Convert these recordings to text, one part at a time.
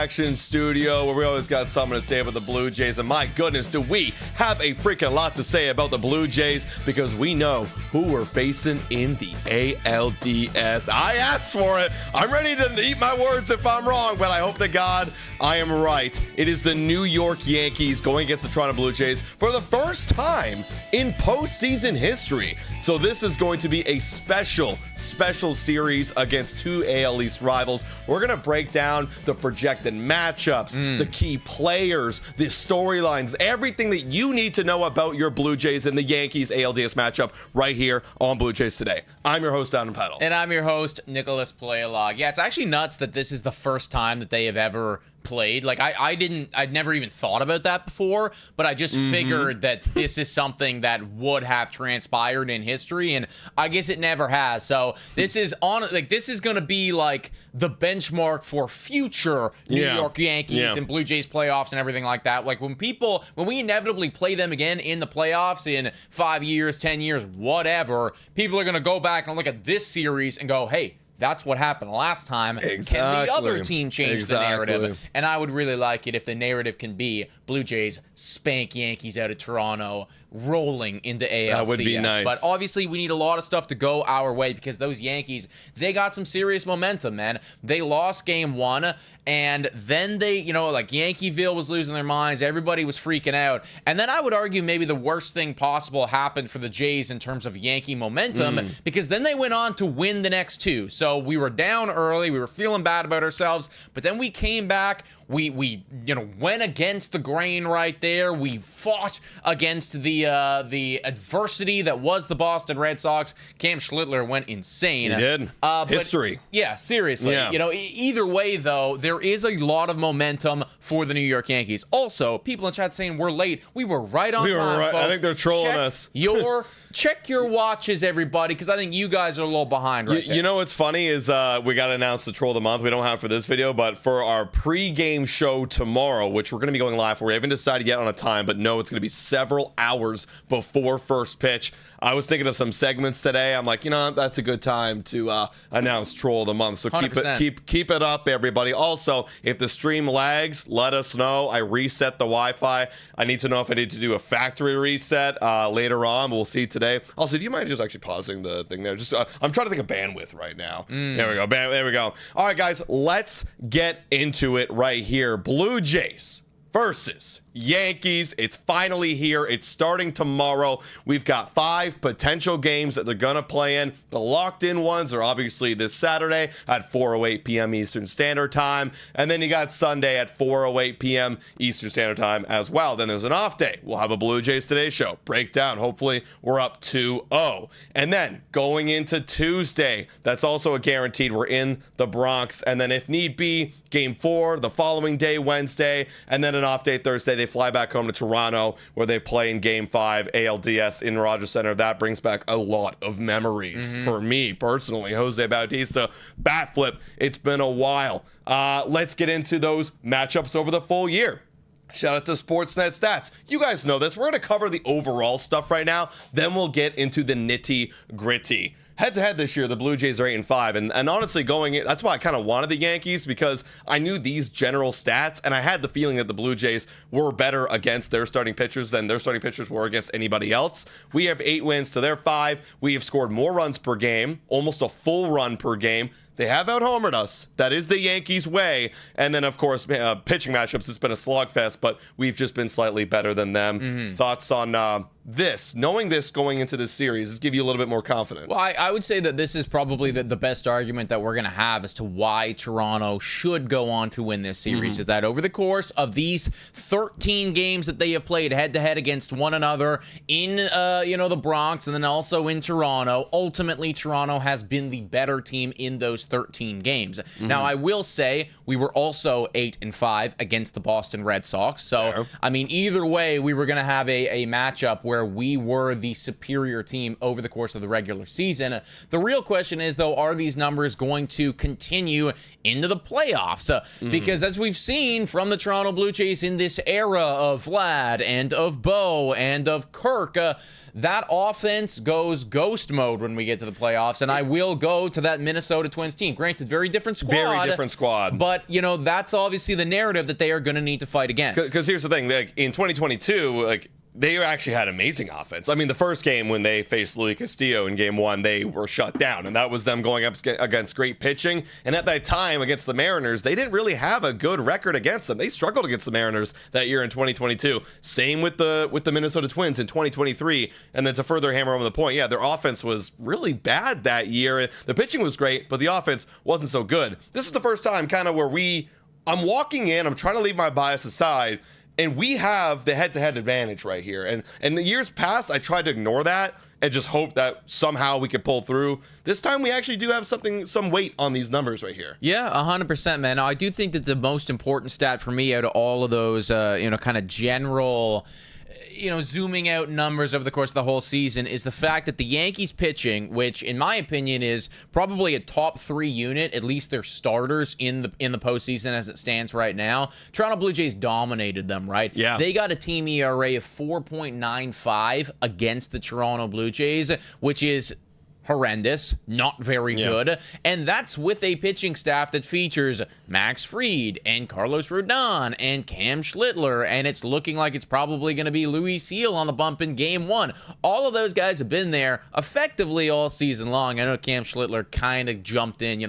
Action studio where we always got something to say about the Blue Jays, and my goodness, do we have a freaking lot to say about the Blue Jays, because we know who we're facing in the ALDS. I asked for it. I'm ready to eat my words if I'm wrong, but I hope to God I am right. It is the New York Yankees going against the Toronto Blue Jays for the first time in postseason history. So this is going to be a special series against two AL East rivals. We're going to break down the projected matchups, the key players, the storylines, everything that you need to know about your Blue Jays and the Yankees ALDS matchup right here on Blue Jays Today. I'm your host, Adam Peddle. And I'm your host, Nicholas Playalog. Yeah, it's actually nuts that this is the first time that they have ever played. Like, I'd never even thought about that before, but I just figured that this is something that would have transpired in history, and I guess it never has. So this is this is going to be like the benchmark for future New York Yankees and Blue Jays playoffs and everything like that. Like when we inevitably play them again in the playoffs in 5 years, 10 years, whatever, people are going to go back and look at this series and go, hey, that's what happened last time. Exactly. Can the other team change the narrative? And I would really like it if the narrative can be Blue Jays spank Yankees out of Toronto, rolling into ALCS. That would be nice. But obviously, we need a lot of stuff to go our way because those Yankees, they got some serious momentum, man. They lost game one, and then they, like Yankeeville was losing their minds. Everybody was freaking out. And then I would argue maybe the worst thing possible happened for the Jays in terms of Yankee momentum because then they went on to win the next two. So we were down early. We were feeling bad about ourselves, but then we came back. We went against the grain right there. We fought against the adversity that was the Boston Red Sox. Cam Schlittler went insane. He did. History. Yeah, seriously. Yeah. Either way, though, there is a lot of momentum for the New York Yankees. Also, people in chat saying we're late. We were right on time, folks. I think they're trolling us. Check your watches, everybody, because I think you guys are a little behind right there. You know what's funny is we got to announce the troll of the month. We don't have it for this video, but for our pre-game show tomorrow, which we're going to be going live for, we haven't decided yet on a time, but no, it's going to be several hours before first pitch. I was thinking of some segments today. I'm like, that's a good time to announce troll of the month. So 100%. keep it up, everybody. Also, if the stream lags, let us know. I reset the Wi-Fi. I need to know if I need to do a factory reset later on. We'll see today. Also, do you mind just actually pausing the thing there? Just I'm trying to think of bandwidth right now. There we go. There we go. All right, guys, let's get into it right here. Blue Jays versus Yankees. It's finally here. It's starting tomorrow. We've got 5 potential games that they're gonna play in. The locked in ones are obviously this Saturday at 4:08 p.m. Eastern Standard Time, and then you got Sunday at 4:08 p.m. Eastern Standard Time as well. Then there's an off day. We'll have a Blue Jays Today show breakdown. Hopefully we're up 2-0, and then going into Tuesday, that's also a guaranteed. We're in the Bronx, and then if need be, Game 4 the following day, Wednesday, and then an off day Thursday. They fly back home to Toronto where they play in Game 5 ALDS in Rogers Center. That brings back a lot of memories for me personally. Jose Bautista, bat flip. It's been a while. Let's get into those matchups over the full year. Shout out to Sportsnet Stats. You guys know this. We're going to cover the overall stuff right now. Then we'll get into the nitty gritty. Head-to-head this year, the Blue Jays are 8-5, and honestly, that's why I kind of wanted the Yankees, because I knew these general stats, and I had the feeling that the Blue Jays were better against their starting pitchers than their starting pitchers were against anybody else. We have 8 wins to their 5. We have scored more runs per game, almost a full run per game. They have out-homered us. That is the Yankees' way. And then, of course, pitching matchups, it's been a slugfest, but we've just been slightly better than them. Thoughts on knowing this going into this series, does give you a little bit more confidence? Well, I would say that this is probably the best argument that we're going to have as to why Toronto should go on to win this series. Is that over the course of these 13 games that they have played head-to-head against one another in, the Bronx and then also in Toronto, ultimately Toronto has been the better team in those 13 games. Now, I will say we were also 8-5 against the Boston Red Sox. So, I mean, either way, we were going to have a matchup where we were the superior team over the course of the regular season. The real question is, though, are these numbers going to continue into the playoffs? Because as we've seen from the Toronto Blue Jays in this era of Vlad and of Bo and of Kirk, that offense goes ghost mode when we get to the playoffs, and I will go to that Minnesota Twins team. Granted, very different squad. Very different squad. But, that's obviously the narrative that they are going to need to fight against. Because here's the thing, like, in 2022, they actually had amazing offense. I mean, the first game when they faced Luis Castillo in game 1, they were shut down, and that was them going up against great pitching. And at that time, against the Mariners, they didn't really have a good record against them. They struggled against the Mariners that year in 2022. Same with the Minnesota Twins in 2023. And then to further hammer home the point, yeah, their offense was really bad that year. The pitching was great, but the offense wasn't so good. This is the first time kind of where I'm walking in, I'm trying to leave my bias aside, and we have the head-to-head advantage right here. And in the years past, I tried to ignore that and just hope that somehow we could pull through. This time, we actually do have some weight on these numbers right here. Yeah, 100%, man. Now, I do think that the most important stat for me out of all of those, kind of general, zooming out numbers over the course of the whole season is the fact that the Yankees pitching, which in my opinion is probably a top 3 unit, at least their starters in the postseason as it stands right now. Toronto Blue Jays dominated them, right? Yeah. They got a team ERA of 4.95 against the Toronto Blue Jays, which is horrendous, not very good, and that's with a pitching staff that features Max Fried and Carlos Rodon and Cam Schlittler, and it's looking like it's probably going to be Luis Gil on the bump in game 1. All of those guys have been there effectively all season long. I know Cam Schlittler kind of jumped in,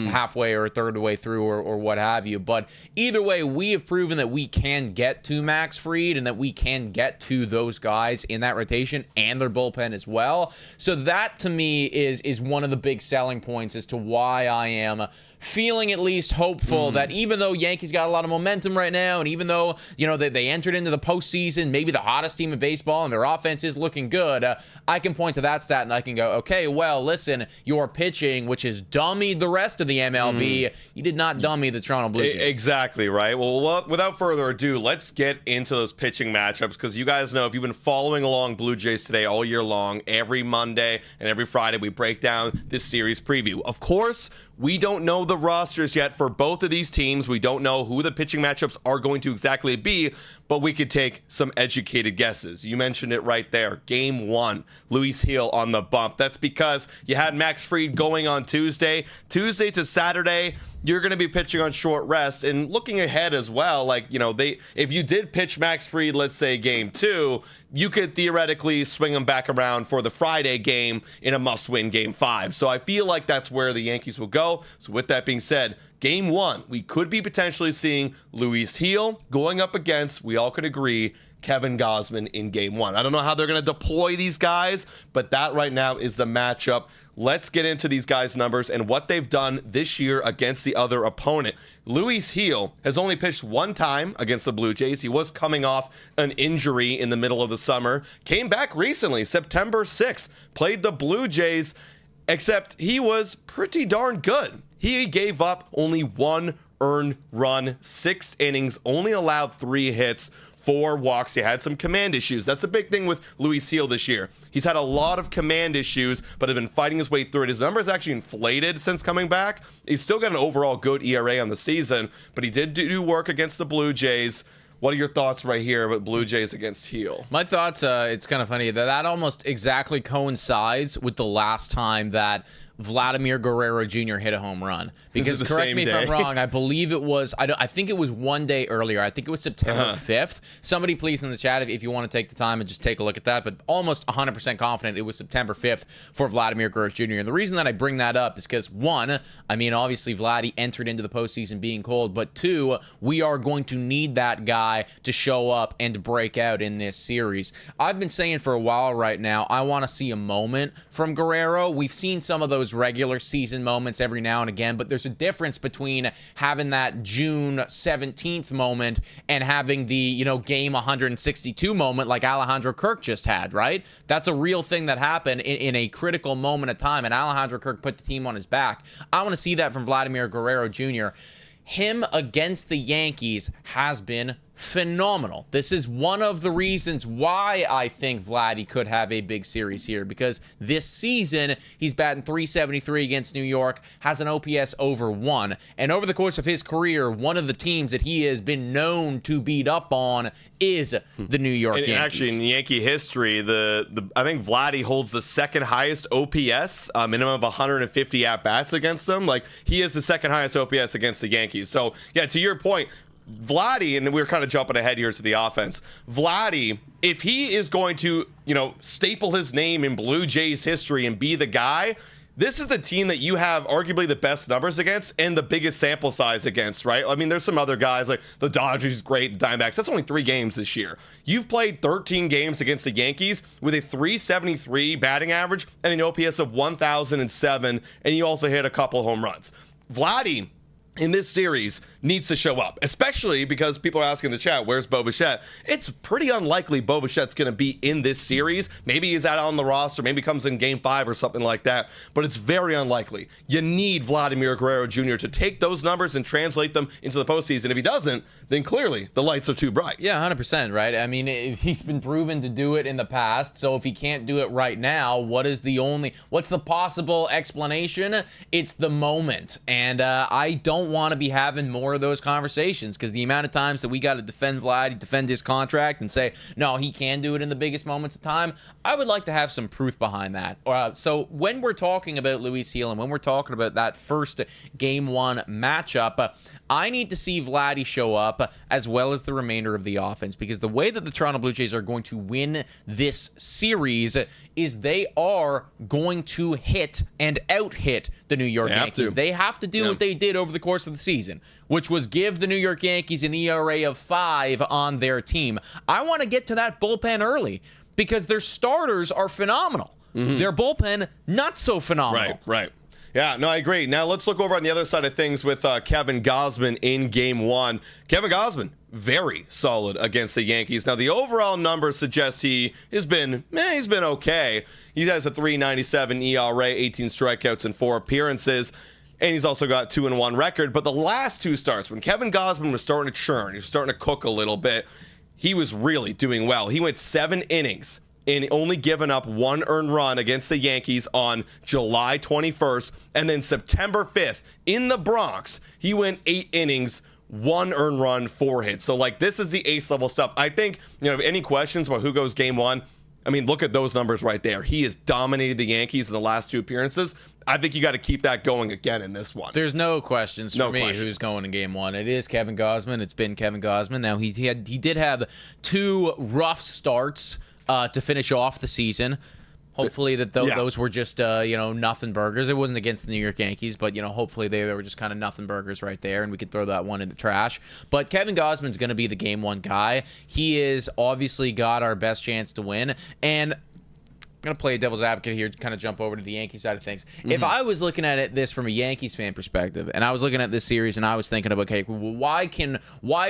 halfway or a third of the way through or what have you, but either way, we have proven that we can get to Max Fried and that we can get to those guys in that rotation and their bullpen as well. So that, to me, is one of the big selling points as to why I am feeling at least hopeful that even though Yankees got a lot of momentum right now, and even though, they entered into the postseason, maybe the hottest team in baseball, and their offense is looking good, I can point to that stat and I can go, okay, well, listen, your pitching, which has dummied the rest of the MLB, you did not dummy the Toronto Blue Jays. Exactly, right? Well, without further ado, let's get into those pitching matchups, because you guys know, if you've been following along Blue Jays Today all year long, every Monday and every Friday, we break down this series preview. Of course, we don't know the rosters yet for both of these teams. We don't know who the pitching matchups are going to exactly be, but we could take some educated guesses. You mentioned it right there. Game 1, Luis Gil on the bump. That's because you had Max Fried going on Tuesday. Tuesday to Saturday, you're going to be pitching on short rest. And looking ahead as well, if you did pitch Max Fried, let's say game 2, you could theoretically swing him back around for the Friday game in a must-win game 5. So I feel like that's where the Yankees will go. So with that being said, game 1, we could be potentially seeing Luis Gil going up against, we all could agree, Kevin Gausman in game 1. I don't know how they're going to deploy these guys, but that right now is the matchup. Let's get into these guys' numbers and what they've done this year against the other opponent. Luis Gil has only pitched 1 time against the Blue Jays. He was coming off an injury in the middle of the summer. Came back recently, September 6th. Played the Blue Jays, except he was pretty darn good. He gave up only 1 earned run, 6 innings, only allowed 3 hits, 4 walks. He had some command issues. That's a big thing with Luis Gil this year. He's had a lot of command issues, but have been fighting his way through it. His number is actually inflated since coming back. He's still got an overall good ERA on the season, but he did do work against the Blue Jays. What are your thoughts right here with Blue Jays against Gil? My thoughts, it's kind of funny that almost exactly coincides with the last time that Vladimir Guerrero Jr. hit a home run. Because correct me if I'm wrong, I believe it was, I think it was one day earlier. I think it was September 5th. Somebody please in the chat if you want to take the time and just take a look at that. But almost 100% confident it was September 5th for Vladimir Guerrero Jr. And the reason that I bring that up is because, one, I mean, obviously Vladdy entered into the postseason being cold. But 2, we are going to need that guy to show up and to break out in this series. I've been saying for a while right now, I want to see a moment from Guerrero. We've seen some of those regular season moments every now and again, but there's a difference between having that June 17th moment and having the, game 162 moment like Alejandro Kirk just had, right? That's a real thing that happened in a critical moment of time, and Alejandro Kirk put the team on his back. I want to see that from Vladimir Guerrero Jr. Him against the Yankees has been phenomenal. This is one of the reasons why I think Vladdy could have a big series here, because this season he's batting .373 against New York, has an OPS over 1, and over the course of his career, one of the teams that he has been known to beat up on is the New York Yankees. Actually, in Yankee history, I think Vladdy holds the second highest OPS, minimum of 150 at-bats against them. Like, he is the second highest OPS against the Yankees. So, yeah, to your point, Vladdy, and we're kind of jumping ahead here to the offense. Vladdy, if he is going to, staple his name in Blue Jays history and be the guy, this is the team that you have arguably the best numbers against and the biggest sample size against, right? I mean, there's some other guys like the Dodgers, great, the Diamondbacks. That's only 3 games this year. You've played 13 games against the Yankees with a .373 batting average and an OPS of 1,007, and you also hit a couple home runs. Vladdy, in this series, needs to show up, especially because people are asking in the chat, where's Bichette? It's pretty unlikely Bichette's going to be in this series. Maybe he's out on the roster, maybe comes in game 5 or something like that, but it's very unlikely. You need Vladimir Guerrero Jr. to take those numbers and translate them into the postseason. If he doesn't, then clearly the lights are too bright. Yeah, 100%, right? I mean, he's been proven to do it in the past, so if he can't do it right now, what's the possible explanation? It's the moment, and I don't want to be having more of those conversations, because the amount of times that we got to defend Vlad, defend his contract, and say, no, he can do it in the biggest moments of time, I would like to have some proof behind that. So when we're talking about Luis Gil and when we're talking about that first Game 1 matchup, I need to see Vladdy show up as well as the remainder of the offense, because the way that the Toronto Blue Jays are going to win this series is they are going to hit and out-hit the New York Yankees. They have to do what they did over the course of the season, which was give the New York Yankees an ERA of 5 on their team. I want to get to that bullpen early because their starters are phenomenal. Their bullpen, not so phenomenal. Right. Yeah, no, I agree. Now let's look over on the other side of things with Kevin Gausman in Game 1. Kevin Gausman, very solid against the Yankees. Now the overall number suggests he's been okay. He has a .397 ERA, 18 strikeouts and 4 appearances. And he's also got 2-1 record. But the last 2 starts, when Kevin Gausman was starting to churn, he was starting to cook a little bit, he was really doing well. He went 7 innings and only given up 1 earned run against the Yankees on July 21st. And then September 5th in the Bronx, he went 8 innings, 1 earned run, 4 hits. So, this is the ace level stuff. I think, any questions about who goes Game 1, I mean, look at those numbers right there. He has dominated the Yankees in the last 2 appearances. I think you got to keep that going again in this one. There's no questions for me who's going in Game 1. It is Kevin Gausman. It's been Kevin Gausman. Now, he did have 2 rough starts to finish off the season. Hopefully those were just nothing burgers. It wasn't against the New York Yankees, but hopefully they were just kind of nothing burgers right there, and we could throw that one in the trash. But Kevin Gausman's going to be the Game 1 guy. He is obviously got our best chance to win, and I'm going to play a devil's advocate here to kind of jump over to the Yankee side of things. If I was looking at this from a Yankees fan perspective, and I was looking at this series and I was thinking about, okay, why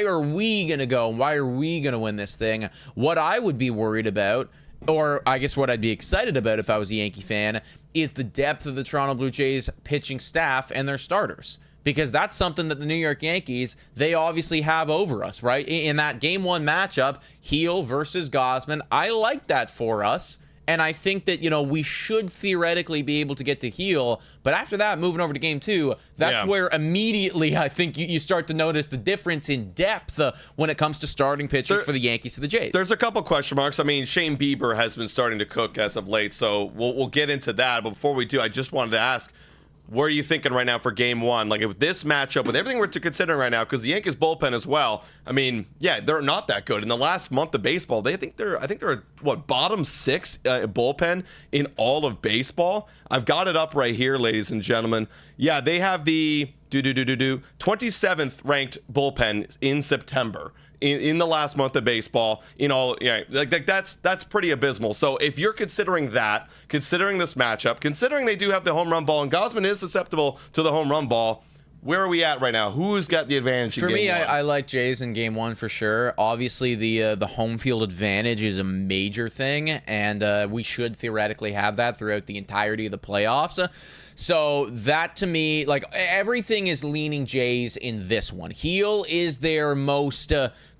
are we going to go? Why are we going to win this thing? What I would be worried about, or I guess what I'd be excited about if I was a Yankee fan, is the depth of the Toronto Blue Jays pitching staff and their starters. Because that's something that the New York Yankees, they obviously have over us, right? In that Game 1 matchup, Gil versus Gausman, I like that for us. And I think that, we should theoretically be able to get to Gil. But after that, moving over to Game 2, that's where immediately I think you start to notice the difference in depth when it comes to starting pitchers for the Yankees to the Jays. There's a couple question marks. I mean, Shane Bieber has been starting to cook as of late, so we'll get into that. But before we do, I just wanted to ask, what are you thinking right now for Game 1? With this matchup, with everything we're considering right now, because the Yankees bullpen as well, I mean, they're not that good. In the last month of baseball, I think they're bottom 6 bullpen in all of baseball. I've got it up right here, ladies and gentlemen. Yeah, they have the 27th ranked bullpen in September. In the last month of baseball, that's pretty abysmal. So if you're considering that, considering this matchup, considering they do have the home run ball, and Gausman is susceptible to the home run ball, where are we at right now? Who's got the advantage in Game 1? For me, I like Jays in Game 1 for sure. Obviously, the home field advantage is a major thing, and we should theoretically have that throughout the entirety of the playoffs. So that to me, like everything is leaning Jays in this one. Heel is their most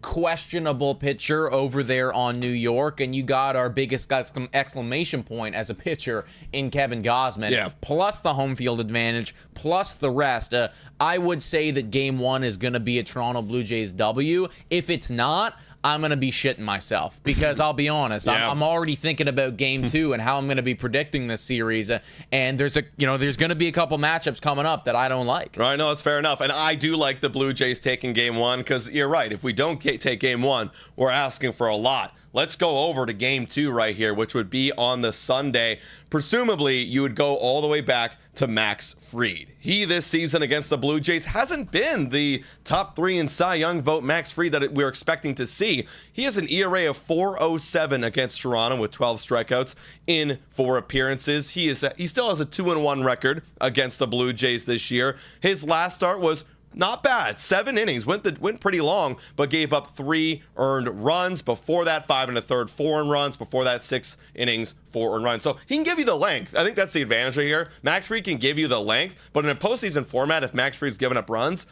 questionable pitcher over there on New York, and you got our biggest exclamation point as a pitcher in Kevin Gausman, plus the home field advantage, plus the rest. I would say that game one is going to be a Toronto Blue Jays W. If it's not, I'm going to be shitting myself because I'll be honest, I'm already thinking about game two and how I'm going to be predicting this series. And there's going to be a couple matchups coming up that I don't like. Right, no, that's fair enough. And I do like the Blue Jays taking game one because you're right. If we don't take game one, we're asking for a lot. Let's go over to game two right here, which would be on the Sunday. Presumably, you would go all the way back to Max Fried. He, this season against the Blue Jays, hasn't been the top 3 in Cy Young vote Max Fried that we're expecting to see. He has an ERA of 4.07 against Toronto with 12 strikeouts in 4 appearances. He still has a 2-1 record against the Blue Jays this year. His last start was not bad. 7 innings, went pretty long, but gave up 3 earned runs. Before that, 5 1/3, 4 earned runs. Before that, 6 innings, 4 earned runs. So he can give you the length. I think that's the advantage right here. Max Fried can give you the length, but in a postseason format, if Max Fried's giving up runs,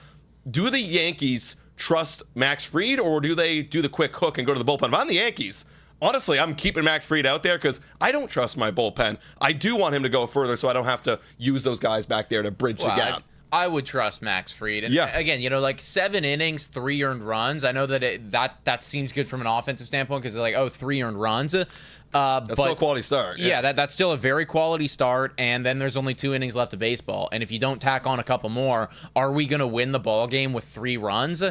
do the Yankees trust Max Fried, or do they do the quick hook and go to the bullpen? If I'm the Yankees, honestly, I'm keeping Max Fried out there because I don't trust my bullpen. I do want him to go further so I don't have to use those guys back there to bridge the gap. I would trust Max Fried. And again, like 7 innings, 3 earned runs. I know that that seems good from an offensive standpoint because they're like, 3 earned runs. That's still a quality start. Yeah, that's still a very quality start. And then there's only 2 innings left of baseball. And if you don't tack on a couple more, are we going to win the ball game with 3 runs?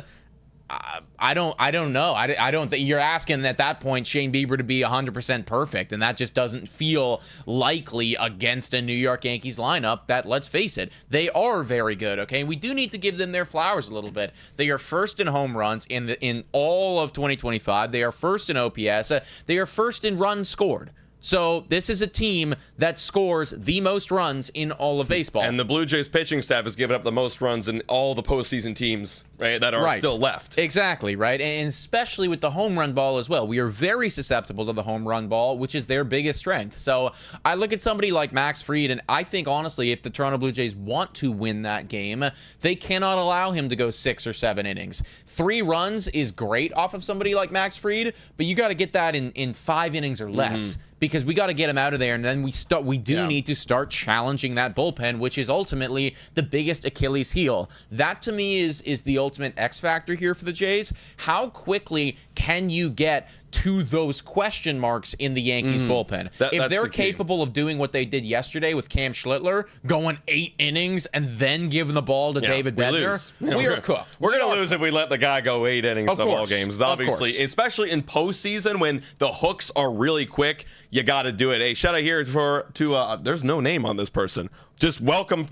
I don't know. I don't think you're asking at that point Shane Bieber to be 100% perfect, and that just doesn't feel likely against a New York Yankees lineup that, let's face it, they are very good. Okay, we do need to give them their flowers a little bit. They are first in home runs in all of 2025. They are first in OPS. They are first in runs scored. So this is a team that scores the most runs in all of baseball. And the Blue Jays pitching staff has given up the most runs in all the postseason teams, right, that are still left. Exactly, right? And especially with the home run ball as well. We are very susceptible to the home run ball, which is their biggest strength. So I look at somebody like Max Fried, and I think, honestly, if the Toronto Blue Jays want to win that game, they cannot allow him to go 6 or 7 innings. 3 runs is great off of somebody like Max Fried, but you got to get that in 5 innings or less. Because we got to get him out of there, and then we need to start challenging that bullpen, which is ultimately the biggest Achilles heel. That to me is the ultimate X factor here for the Jays. How quickly can you get to those question marks in the Yankees bullpen? If they're capable of doing what they did yesterday with Cam Schlittler, going 8 innings and then giving the ball to David Bednar, we are cooked. We're going to lose if we let the guy go 8 innings of all games, obviously. Especially in postseason when the hooks are really quick, you got to do it. Hey, shout out here to there's no name on this person. Just welcome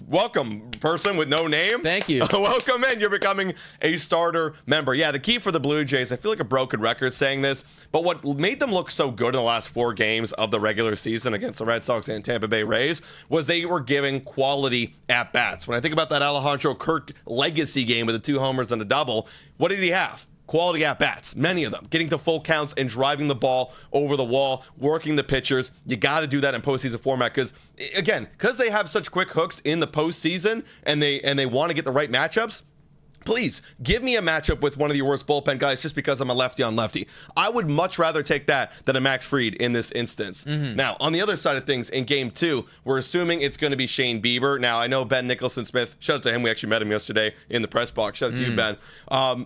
person with no name. Thank you. Welcome in. You're becoming a starter member. Yeah, the key for the Blue Jays, I feel like a broken record saying this, but what made them look so good in the last 4 games of the regular season against the Red Sox and Tampa Bay Rays was they were giving quality at-bats. When I think about that Alejandro Kirk legacy game with the 2 homers and a double, what did he have? Quality at-bats, many of them, getting to full counts and driving the ball over the wall, working the pitchers. You got to do that in postseason format because, again, because they have such quick hooks in the postseason and they want to get the right matchups. Please give me a matchup with one of your worst bullpen guys just because I'm a lefty on lefty. I would much rather take that than a Max Fried in this instance. Now, on the other side of things, in game 2, we're assuming it's going to be Shane Bieber. Now, I know Ben Nicholson-Smith, shout out to him. We actually met him yesterday in the press box. Shout out to you, Ben.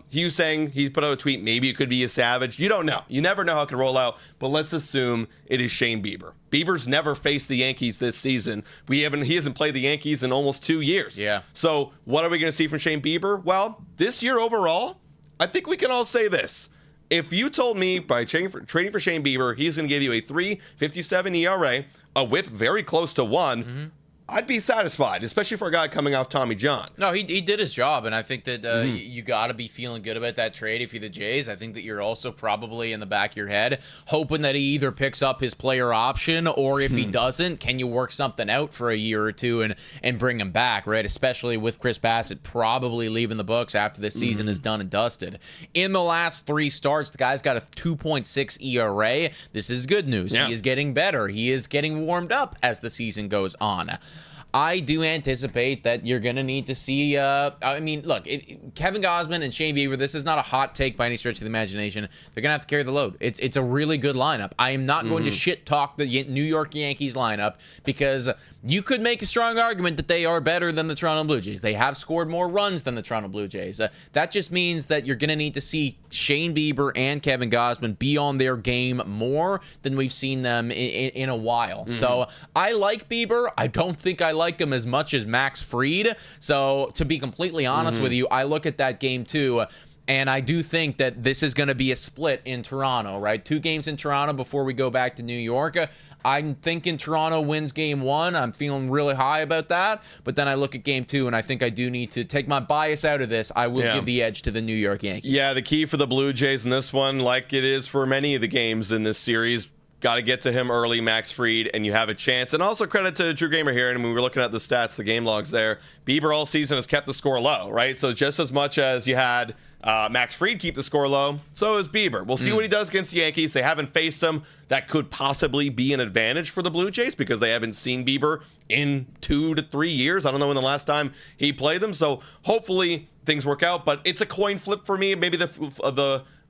He was saying, he put out a tweet, maybe it could be Yesavage. You don't know. You never know how it could roll out, but let's assume it is Shane Bieber. Bieber's never faced the Yankees this season. He hasn't played the Yankees in almost 2 years. Yeah. So what are we going to see from Shane Bieber? Well, this year overall, I think we can all say this. If you told me by trading for Shane Bieber, he's going to give you a 3.57 ERA, a WHIP very close to 1, I'd be satisfied, especially for a guy coming off Tommy John. No, he did his job, and I think that you got to be feeling good about that trade if you're the Jays. I think that you're also probably in the back of your head hoping that he either picks up his player option, or if he doesn't, can you work something out for a year or two and bring him back, right? Especially with Chris Bassett probably leaving the books after this season is done and dusted. In the last 3 starts, the guy's got a 2.6 ERA. This is good news. Yeah. He is getting better. He is getting warmed up as the season goes on. I do anticipate that you're going to need to see, I mean, look, Kevin Gausman and Shane Bieber, this is not a hot take by any stretch of the imagination. They're going to have to carry the load. It's a really good lineup. I am not going to shit talk the New York Yankees lineup, because you could make a strong argument that they are better than the Toronto Blue Jays. They have scored more runs than the Toronto Blue Jays. That just means that you're going to need to see Shane Bieber and Kevin Gausman be on their game more than we've seen them in a while. So I like Bieber. I don't think I like him as much as Max Fried. So to be completely honest with you, I look at that game too, and I do think that this is going to be a split in Toronto, right? 2 games in Toronto before we go back to New York. I'm thinking Toronto wins game 1. I'm feeling really high about that. But then I look at game 2, and I think I do need to take my bias out of this. I will give the edge to the New York Yankees. Yeah, the key for the Blue Jays in this one, like it is for many of the games in this series, got to get to him early, Max Fried, and you have a chance. And also credit to Drew Gamer here. And we were looking at the stats, the game logs there. Bieber all season has kept the score low, right? So just as much as you had Max Fried keep the score low, so is Bieber. We'll see what he does against the Yankees. They haven't faced him. That could possibly be an advantage for the Blue Jays because they haven't seen Bieber in 2 to 3 years. I don't know when the last time he played them. So hopefully things work out. But it's a coin flip for me. Maybe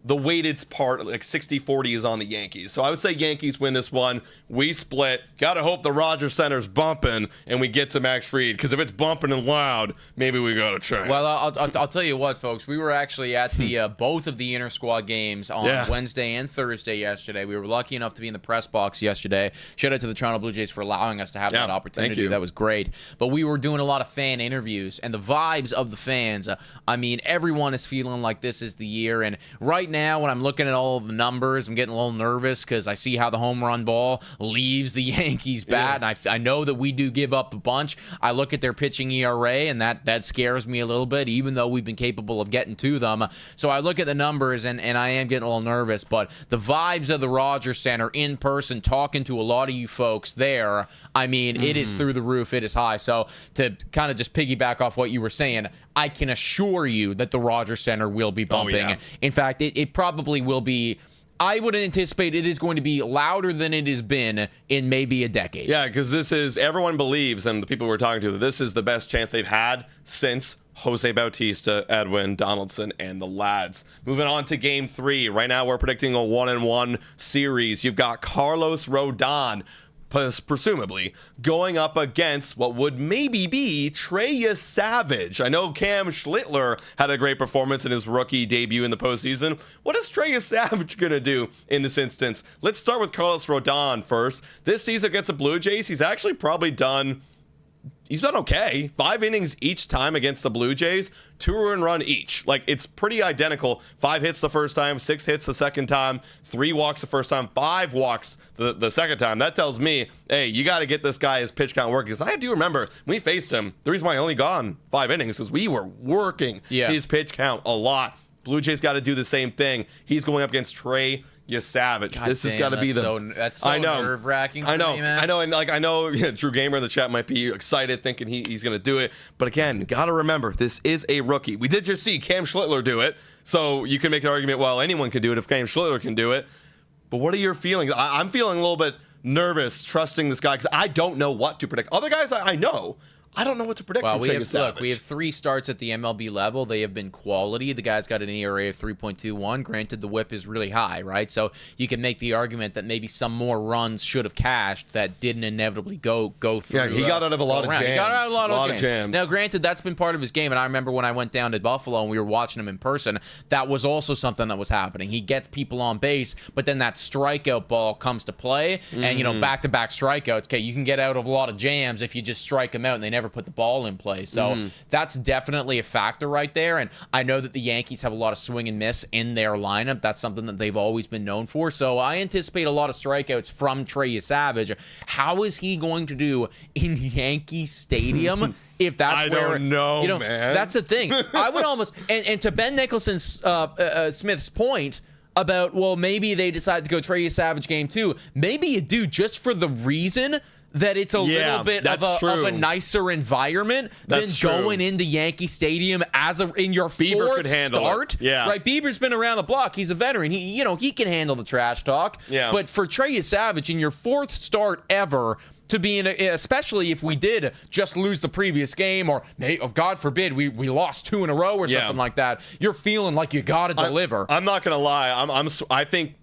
the weighted part, like 60-40, is on the Yankees. So I would say Yankees win this one. We split. Got to hope the Rogers Center's bumping and we get to Max Fried, because if it's bumping and loud, maybe we got a chance. Well, I'll tell you what, folks. We were actually at the both of the inter-squad games on Wednesday and Thursday yesterday. We were lucky enough to be in the press box yesterday. Shout out to the Toronto Blue Jays for allowing us to have that opportunity. Thank you. That was great. But we were doing a lot of fan interviews, and the vibes of the fans, I mean, everyone is feeling like this is the year. And right now, when I'm looking at all of the numbers, I'm getting a little nervous because I see how the home run ball leaves the Yankees bat, and I know that we do give up a bunch. I look at their pitching ERA, and that scares me a little bit, even though we've been capable of getting to them. So I look at the numbers, and I am getting a little nervous. But the vibes of the Rogers Center in person, talking to a lot of you folks there, I mean, it is through the roof. It is high. So to kind of just piggyback off what you were saying, I can assure you that the Rogers Center will be bumping. In fact, it probably will be. I would anticipate it is going to be louder than it has been in maybe a decade. Yeah, because this is, everyone believes, and the people we're talking to, this is the best chance they've had since Jose Bautista, Edwin, Donaldson, and the lads. Moving on to game 3. Right now we're predicting a 1-1 series. You've got Carlos Rodon, presumably, going up against what would maybe be Trey Yesavage. I know Cam Schlittler had a great performance in his rookie debut in the postseason. What is Trey Yesavage going to do in this instance? Let's start with Carlos Rodon first. This season against the Blue Jays, he's actually probably done... He's done okay. 5 innings each time against the Blue Jays, 2 earned run each. Like, it's pretty identical. 5 hits the first time, 6 hits the second time, 3 walks the first time, 5 walks the second time. That tells me, hey, you got to get this guy his pitch count working. Because I do remember when we faced him, the reason why he only gone 5 innings is we were working his pitch count a lot. Blue Jays got to do the same thing. He's going up against Trey Yesavage. This has got to be the. That's so nerve-wracking. I know, me, man. I know, and I know, Drew Gamer in the chat might be excited, thinking he's going to do it. But again, got to remember, this is a rookie. We did just see Cam Schlittler do it, so you can make an argument. Well, anyone can do it if Cam Schlittler can do it. But what are your feelings? I'm feeling a little bit nervous trusting this guy because I don't know what to predict. Other guys I know. I don't know what to predict. Well, we have 3 starts at the MLB level. They have been quality. The guy's got an ERA of 3.21. Granted, the whip is really high, right? So you can make the argument that maybe some more runs should have cashed that didn't inevitably go through. Yeah, he got out of a lot of jams. He got out of a lot of jams. Now, granted, that's been part of his game, and I remember when I went down to Buffalo and we were watching him in person, that was also something that was happening. He gets people on base, but then that strikeout ball comes to play, and, back-to-back strikeouts. Okay, you can get out of a lot of jams if you just strike them out and they never put the ball in play. So that's definitely a factor right there. And I know that the Yankees have a lot of swing and miss in their lineup. That's something that they've always been known for. So I anticipate a lot of strikeouts from Trey Yesavage. How is he going to do in Yankee Stadium? If that's I don't know, man. That's the thing. I would almost, and to Ben Nicholson's Smith's point about, well, maybe they decide to go Trey Yesavage game 2. Maybe you do, just for the reason that it's a little bit of a nicer environment than going into Yankee Stadium in your Bieber fourth could handle start. It. Yeah. Right, Bieber's been around the block. He's a veteran. He can handle the trash talk. Yeah. But for Trey Yesavage in your 4th start ever, to be in especially if we did just lose the previous game, or God forbid we lost 2 in a row or something like that. You're feeling like you got to deliver. I'm not gonna lie. I think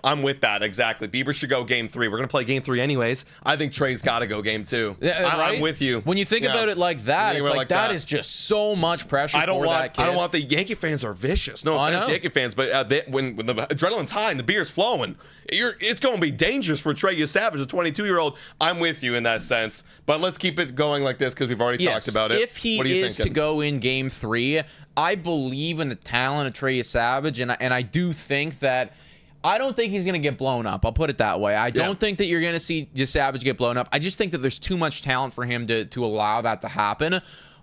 I'm with that exactly. Bieber should go game 3. We're gonna play game 3 anyways. I think Trey's got to go game 2. I'm with you. When you think about it like that, it's like that is just so much pressure. I don't that kid. I don't want the Yankee fans are vicious. No offense, Yankee fans, but when the adrenaline's high and the beer's flowing, it's going to be dangerous for Trey Yesavage, a 22-year-old. I'm with you in that sense, but let's keep it going like this because we've already talked about it. If he is to go in game 3, I believe in the talent of Trey Yesavage, and I do think that. I don't think he's going to get blown up. I'll put it that way. I don't think that you're going to see Yesavage get blown up. I just think that there's too much talent for him to allow that to happen.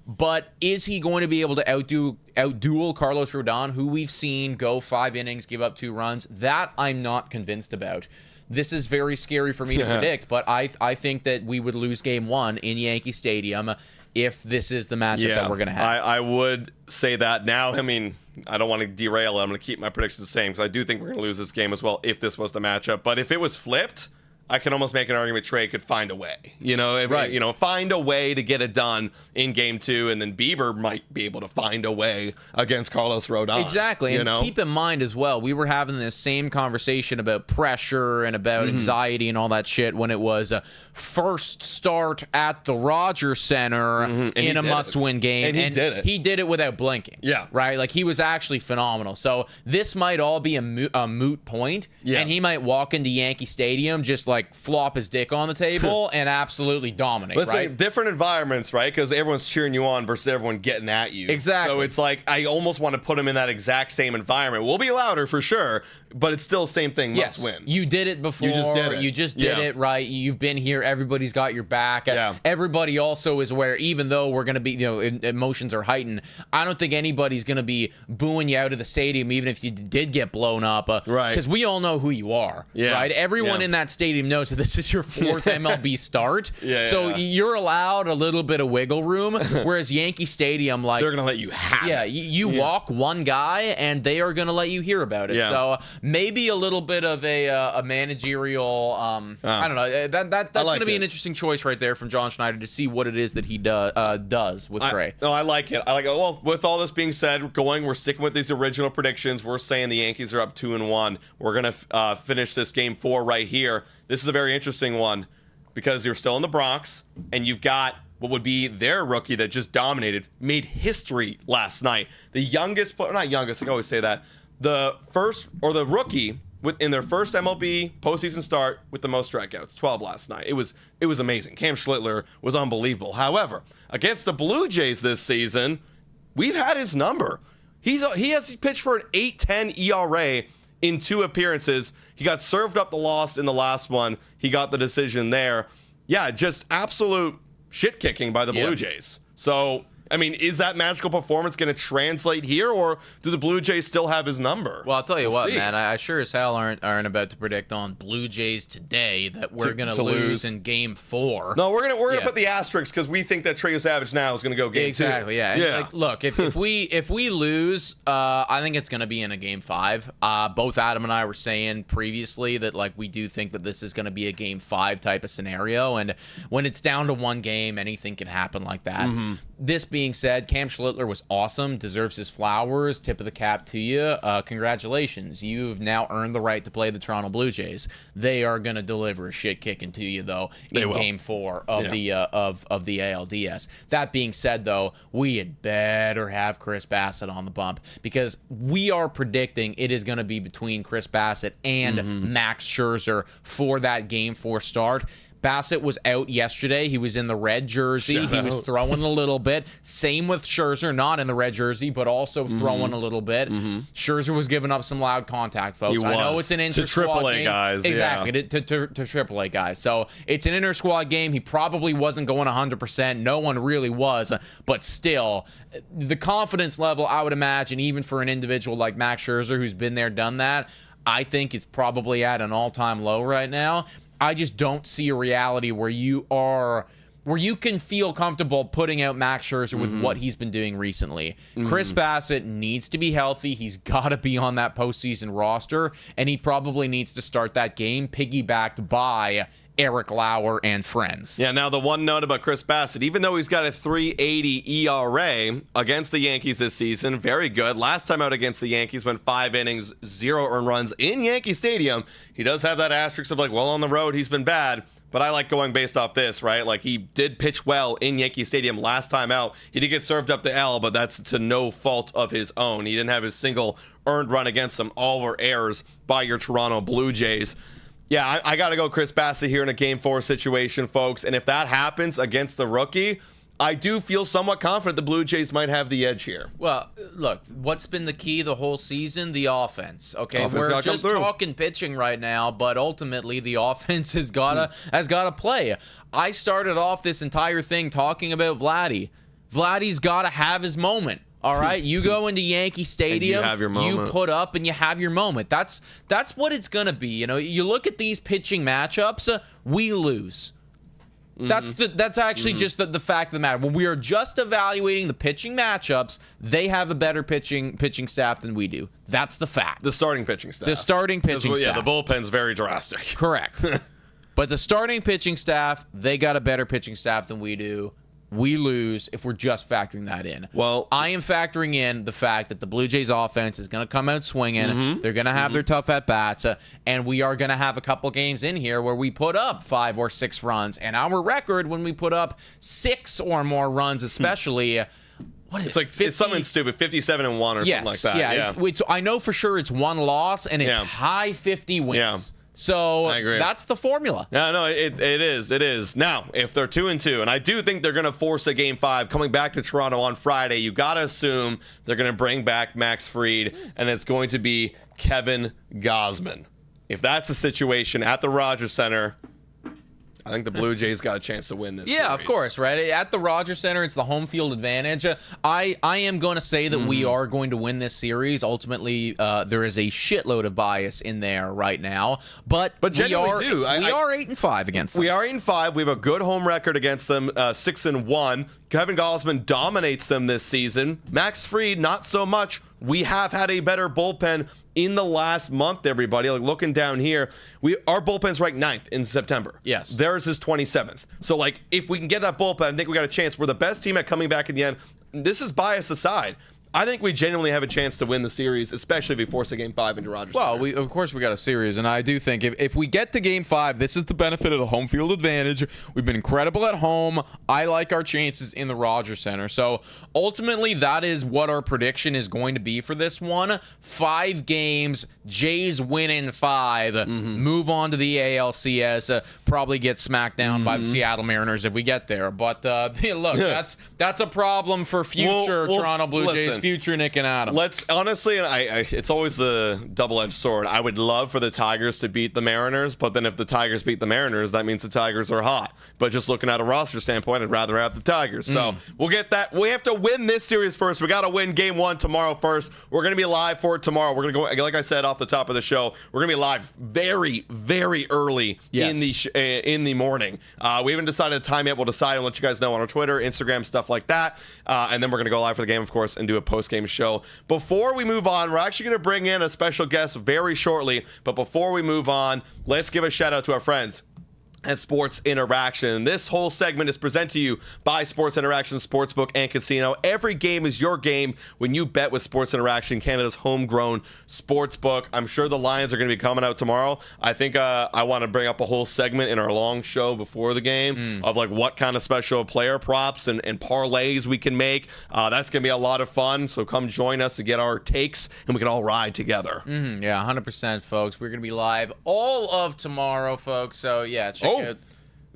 But is he going to be able to outduel Carlos Rodon, who we've seen go 5 innings, give up 2 runs? That I'm not convinced about. This is very scary for me to predict, but I think that we would lose game 1 in Yankee Stadium if this is the matchup that we're going to have. I would say that now. I mean, I don't want to derail it. I'm going to keep my predictions the same because I do think we're going to lose this game as well if this was the matchup. But if it was flipped, I can almost make an argument Trey could find a way. Find a way to get it done in game 2, and then Bieber might be able to find a way against Carlos Rodon. Exactly. And keep in mind as well, we were having this same conversation about pressure and about anxiety and all that shit when it was a first start at the Rogers Center in a must-win game. And he did it. He did it without blinking. Yeah. Right? Like, he was actually phenomenal. So this might all be a moot point, and he might walk into Yankee Stadium just like flop his dick on the table and absolutely dominate. Let's say right? different environments, right? Because everyone's cheering you on versus everyone getting at you. Exactly. So it's like I almost want to put him in that exact same environment. We'll be louder for sure, but it's still the same thing. Must win. You did it before. You just did it, right? You've been here. Everybody's got your back. Everybody also is aware, even though we're going to be, emotions are heightened. I don't think anybody's going to be booing you out of the stadium, even if you did get blown up. Right. Because we all know who you are. Right. Everyone in that stadium knows that this is your 4th MLB start. So you're allowed a little bit of wiggle room, whereas Yankee Stadium, like, they're going to let you have it. You walk one guy and they are going to let you hear about it. So maybe a little bit of a managerial, I don't know. That's going to be an interesting choice right there from John Schneider to see what it is that he does with Trey. I like it. Well, with all this being said, we're sticking with these original predictions. We're saying the Yankees are up 2-1. We're going to finish this game 4 right here. This is a very interesting one because you're still in the Bronx and you've got what would be their rookie that just dominated, made history last night. The youngest player, not youngest, I always say that, the rookie in their first MLB postseason start with the most strikeouts, 12 last night. It was amazing. Cam Schlittler was unbelievable. However, against the Blue Jays this season, we've had his number. He has pitched for an 8.10 ERA in 2 appearances. He got served up the loss in the last one. He got the decision there. Yeah, just absolute shit kicking by the Blue Jays. So, I mean, is that magical performance going to translate here, or do the Blue Jays still have his number? Well, I'll tell you what, man. I sure as hell aren't about to predict on Blue Jays today that we're going to lose in Game 4. No, we're gonna put the asterisk because we think that Trey Yesavage now is going to go Game 2. Exactly. Yeah. And like, look, if we lose, I think it's going to be in a Game 5. Both Adam and I were saying previously that like we do think that this is going to be a Game 5 type of scenario, and when it's down to one game, anything can happen like that. This being said, Cam Schlittler was awesome, deserves his flowers, tip of the cap to you. Congratulations. You've now earned the right to play the Toronto Blue Jays. They are going to deliver a shit kicking to you, though, in Game 4 of the ALDS. That being said, though, we had better have Chris Bassett on the bump because we are predicting it is going to be between Chris Bassett and Max Scherzer for that Game 4 start. Bassett was out yesterday. He was in the red jersey. He was throwing a little bit. Same with Scherzer, not in the red jersey, but also throwing a little bit. Scherzer was giving up some loud contact, folks. I know it's an inter-squad game. To AAA guys. Exactly, to AAA guys. So it's an inter-squad game. He probably wasn't going 100%. No one really was. But still, the confidence level, I would imagine, even for an individual like Max Scherzer, who's been there, done that, I think is probably at an all-time low right now. I just don't see a reality where you can feel comfortable putting out Max Scherzer with what he's been doing recently. Chris Bassett needs to be healthy. He's got to be on that postseason roster, and he probably needs to start that game piggybacked by Eric Lauer and friends. Yeah, now the one note about Chris Bassett, even though he's got a 3.80 ERA against the Yankees this season, very good. Last time out against the Yankees went 5 innings, 0 earned runs in Yankee Stadium. He does have that asterisk of like, well, on the road he's been bad. But I like going based off this, right? Like, he did pitch well in Yankee Stadium last time out. He did get served up the L, but that's to no fault of his own. He didn't have a single earned run against him. All were errors by your Toronto Blue Jays. Yeah, I got to go Chris Bassett here in a Game 4 situation, folks. And if that happens against the rookie, I do feel somewhat confident the Blue Jays might have the edge here. Well, look, what's been the key the whole season? The offense. Okay, we're just talking pitching right now, but ultimately the offense has gotta play. I started off this entire thing talking about Vladdy. Vladdy's gotta have his moment. All right, you go into Yankee Stadium, and you have your moment. You put up and you have your moment. That's what it's gonna be. You know, you look at these pitching matchups, we lose. That's actually just the fact of the matter. When we are just evaluating the pitching matchups, they have a better pitching staff than we do. That's the fact. The starting pitching staff. The starting pitching staff. Yeah, the bullpen's very drastic. Correct. But the starting pitching staff, they got a better pitching staff than we do. We lose if we're just factoring that in. Well, I am factoring in the fact that the Blue Jays offense is going to come out swinging. They're going to have their tough at-bats, and we are going to have a couple games in here where we put up 5 or 6 runs. And our record when we put up 6 or more runs, especially... It's like 50? It's something stupid, 57-1 or something like that. Yeah. I know for sure it's 1 loss, and it's high 50 wins. Yeah. So that's the formula. Yeah, no, it is. It is. Now, if they're 2-2, and I do think they're going to force a Game 5 coming back to Toronto on Friday, you got to assume they're going to bring back Max Fried, and it's going to be Kevin Gausman. If that's the situation at the Rogers Center, I think the Blue Jays got a chance to win this series. Of course, right? At the Rogers Center, it's the home field advantage. I am going to say that we are going to win this series. Ultimately, there is a shitload of bias in there right now. But we are 8-5 against them. We are 8-5. We have a good home record against them, 6-1. Kevin Gausman dominates them this season. Max Fried, not so much. We have had a better bullpen in the last month, everybody. Like, looking down here, our bullpen's ranked 9th in September. Yes. Theirs is 27th. So, like, if we can get that bullpen, I think we got a chance. We're the best team at coming back in the end. This is bias aside. I think we genuinely have a chance to win the series, especially if we force a Game 5 into Rogers Center. Well, of course we got a series, and I do think if we get to Game 5, this is the benefit of the home field advantage. We've been incredible at home. I like our chances in the Rogers Center. So ultimately, that is what our prediction is going to be for this one. 5 games, Jays win in 5, move on to the ALCS, probably get smacked down by the Seattle Mariners if we get there. But look, that's a problem for future Toronto Blue Jays. Future Nick and Adam. Let's honestly, and it's always a double-edged sword. I would love for the Tigers to beat the Mariners, but then if the Tigers beat the Mariners, that means the Tigers are hot. But just looking at a roster standpoint, I'd rather have the Tigers. So we'll get that. We have to win this series first. We got to win Game 1 tomorrow first. We're going to be live for it tomorrow. We're going to go, like I said off the top of the show, we're going to be live very, very early in the morning. We haven't decided a time yet. We'll decide and let you guys know on our Twitter, Instagram, stuff like that. And then we're going to go live for the game, of course, and do a post-game show. Before we move on, we're actually going to bring in a special guest very shortly. But before we move on, let's give a shout out to our friends at Sports Interaction. This whole segment is presented to you by Sports Interaction Sportsbook and Casino. Every game is your game when you bet with Sports Interaction, Canada's homegrown sportsbook. I'm sure the lines are going to be coming out tomorrow. I think I want to bring up a whole segment in our long show before the game of like what kind of special player props and parlays we can make. That's going to be a lot of fun. So come join us to get our takes and we can all ride together. Yeah, 100%, folks. We're going to be live all of tomorrow, folks. So yeah, check it.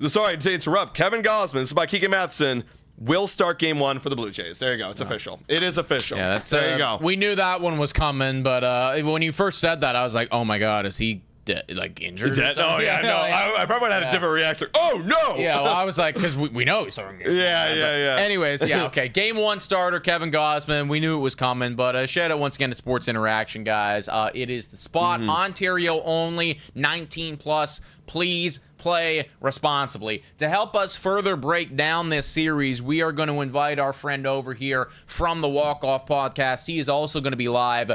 Sorry to interrupt. Kevin Gausman, this is by Keegan Matheson, will start Game 1 for the Blue Jays. There you go. It's official. It is official. Yeah, there you go. We knew that one was coming, but when you first said that, I was like, oh my God, is he like injured? Oh yeah, no. I probably would have had a different reaction. Oh no. Yeah, well, I was like, because we know he's starting. Yeah. Anyways, okay. Game 1 starter Kevin Gausman. We knew it was coming, but shout out once again to Sports Interaction, guys. It is the spot. Ontario only, 19 plus. please play responsibly. To help us further break down this series, we are going to invite our friend over here from the Walk Off Podcast. He is also going to be live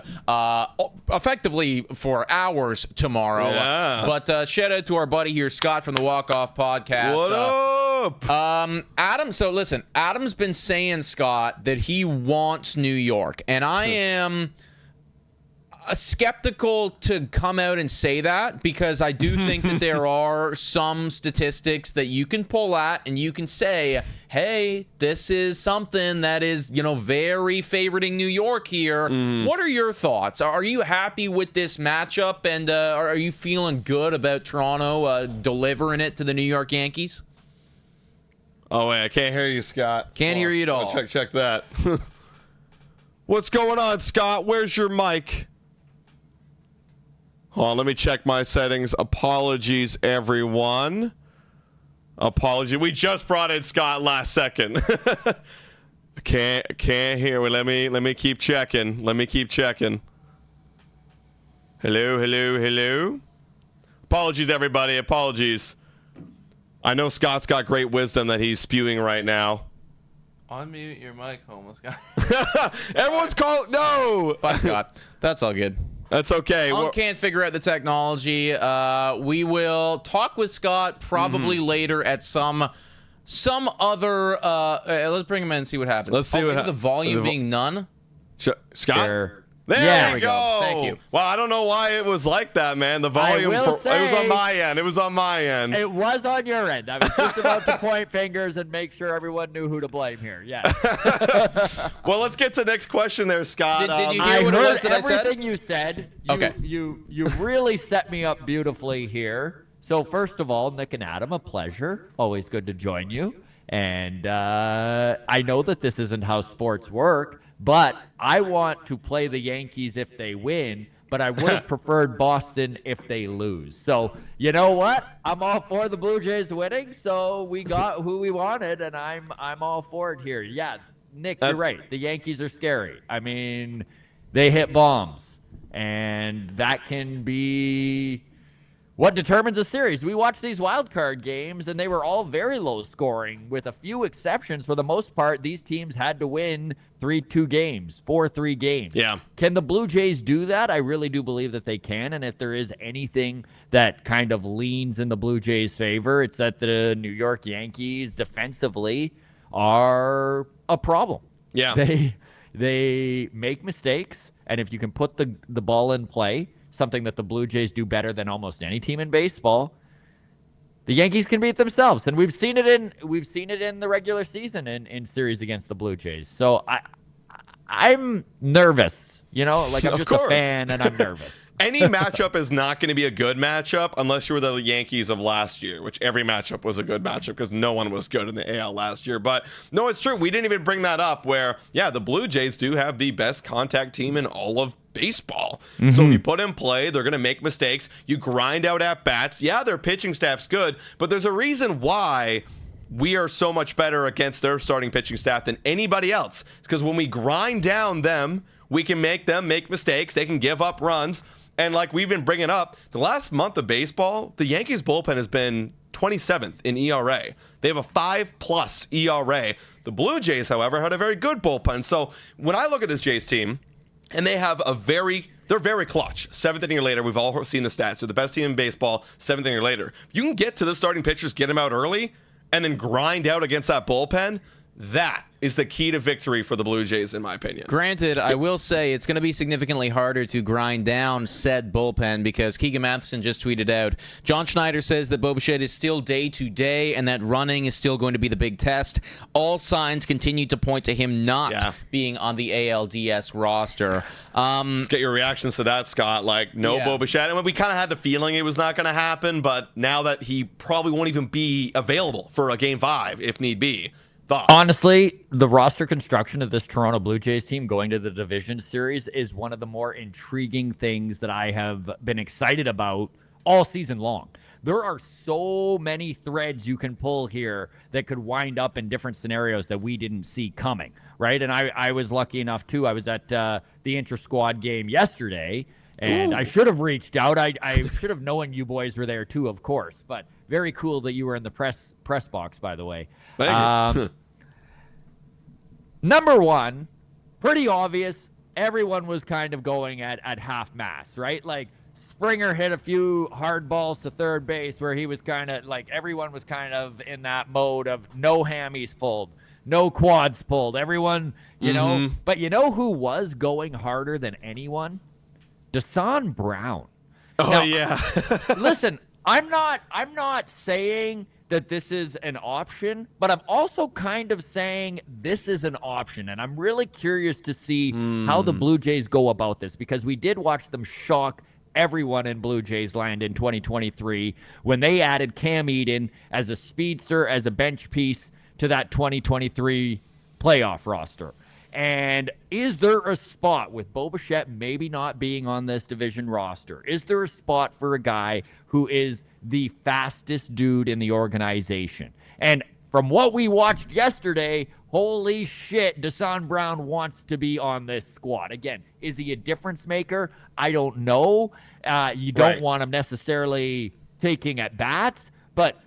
effectively for hours tomorrow. Yeah. But shout out to our buddy here, Scott from the Walk Off Podcast. What up? Adam, so listen, Adam's been saying, Scott, that he wants New York. And I am skeptical to come out and say that, because I do think that there are some statistics that you can pull at and you can say, hey, this is something that is, very favoriting New York here. What are your thoughts? Are you happy with this matchup, and are you feeling good about Toronto delivering it to the New York Yankees? Oh, wait, I can't hear you, Scott. Can't hear you at all. Check that. What's going on, Scott? Where's your mic? Hold on, let me check my settings. Apologies, everyone. Apology. We just brought in Scott last second. Can't hear. Let me keep checking. Hello. Apologies, everybody. Apologies. I know Scott's got great wisdom that he's spewing right now. Unmute your mic, homeless guy. Everyone's calling. No. Bye, Scott. That's all good. That's okay. Can't figure out the technology. We will talk with Scott probably later at some other. Let's bring him in and see what happens. Let's see what the volume being none. Scott. Sure. There we go. go. Thank you. Well, I don't know why it was like that, man. The volume. It was on my end. It was on my end. It was on your end. I was just about to point fingers and make sure everyone knew who to blame here. Yeah. Well, let's get to the next question there, Scott. Did you I hear what it heard was that I said? everything you said. Okay. You really set me up beautifully here. So first of all, Nick and Adam, a pleasure. Always good to join you. And I know that this isn't how sports work, but I want to play the Yankees if they win, but I would have preferred Boston if they lose. So, you know what? I'm all for the Blue Jays winning, so we got who we wanted, and I'm all for it here. Yeah, Nick, you're right. The Yankees are scary. I mean, they hit bombs, and that can be what determines a series. We watched these wild card games, and they were all very low scoring, with a few exceptions. For the most part, these teams had to win 3-2 games, 4-3 games. Yeah. Can the Blue Jays do that? I really do believe that they can, and if there is anything that kind of leans in the Blue Jays' favor, it's that the New York Yankees defensively are a problem. Yeah. They make mistakes, and if you can put the ball in play, something that the Blue Jays do better than almost any team in baseball, the Yankees can beat themselves, and we've seen it in the regular season in series against the Blue Jays. So I'm nervous, I'm just a fan and I'm nervous. Any matchup is not going to be a good matchup unless you were the Yankees of last year, which every matchup was a good matchup because no one was good in the AL last year. But no, it's true. We didn't even bring that up where, yeah, the Blue Jays do have the best contact team in all of baseball. So you put in play, they're going to make mistakes. You grind out at bats. Yeah, their pitching staff's good, but there's a reason why we are so much better against their starting pitching staff than anybody else. It's because when we grind down them, we can make them make mistakes. They can give up runs. And like we've been bringing up, the last month of baseball, the Yankees bullpen has been 27th in ERA. They have a 5+ ERA. The Blue Jays, however, had a very good bullpen. So when I look at this Jays team, and they have they're very clutch. 7th inning or later, we've all seen the stats. They're the best team in baseball, 7th inning or later. If you can get to the starting pitchers, get them out early, and then grind out against that bullpen, that is the key to victory for the Blue Jays, in my opinion. Granted, I will say it's going to be significantly harder to grind down said bullpen because Keegan Matheson just tweeted out, John Schneider says that Bichette is still day-to-day and that running is still going to be the big test. All signs continue to point to him not being on the ALDS roster. Let's get your reactions to that, Scott. Bo Bichette. And we kind of had the feeling it was not going to happen, but now that he probably won't even be available for a Game 5 if need be. Thoughts? Honestly, the roster construction of this Toronto Blue Jays team going to the division series is one of the more intriguing things that I have been excited about all season long. There are so many threads you can pull here that could wind up in different scenarios that we didn't see coming, right? And I was lucky enough, too. I was at the inter-squad game yesterday, And Ooh. I should have reached out. I should have known you boys were there too, of course. But very cool that you were in the press box, by the way. Thank you. Number one, pretty obvious. Everyone was kind of going at half mast, right? Like Springer hit a few hard balls to third base where he was kind of like everyone was kind of in that mode of no hammies pulled, no quads pulled. Everyone, you know. But you know who was going harder than anyone? Dasan Brown. Oh, Now, yeah. listen, I'm not saying that this is an option, but I'm also kind of saying this is an option. And I'm really curious to see how the Blue Jays go about this, because we did watch them shock everyone in Blue Jays land in 2023 when they added Cam Eden as a speedster, as a bench piece to that 2023 playoff roster. And is there a spot with Bichette maybe not being on this division roster? Is there a spot for a guy who is the fastest dude in the organization? And from what we watched yesterday, holy shit, Dasan Brown wants to be on this squad. Again, is he a difference maker? I don't know. You don't want him necessarily taking at bats, but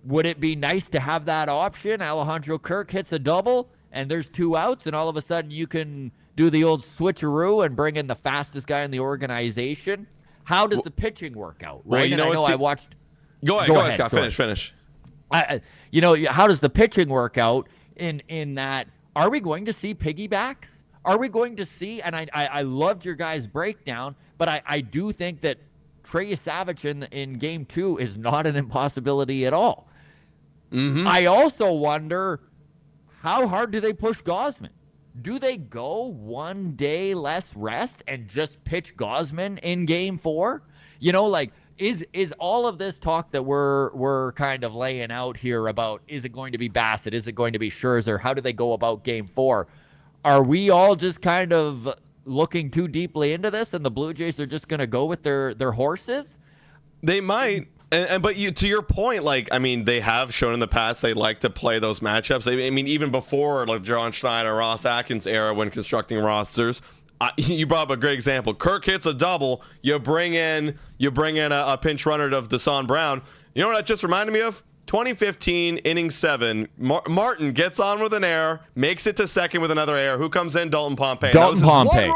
would it be nice to have that option? Alejandro Kirk hits a double, and there's 2 outs, and all of a sudden you can do the old switcheroo and bring in the fastest guy in the organization. How does the pitching work out? Right? Well, you know, I watched. Go ahead, Scott. Finish. How does the pitching work out in that? Are we going to see piggybacks? Are we going to see? And I loved your guys' breakdown, but I do think that Trey Yesavage in Game 2 is not an impossibility at all. I also wonder, how hard do they push Gausman? Do they go 1 day less rest and just pitch Gausman in Game 4? You know, like, is all of this talk that we're kind of laying out here about, is it going to be Bassett? Is it going to be Scherzer? How do they go about Game 4? Are we all just kind of looking too deeply into this, and the Blue Jays are just going to go with their horses? They might. But to your point, like, I mean, they have shown in the past they like to play those matchups. I mean, even before like John Schneider, Ross Atkins era when constructing rosters, you brought up a great example. Kirk hits a double. You bring in a pinch runner of Dasan Brown. You know what that just reminded me of? 2015 inning 7. Martin gets on with an error, makes it to second with another error. Who comes in? Dalton Pompey. Dalton Pompey.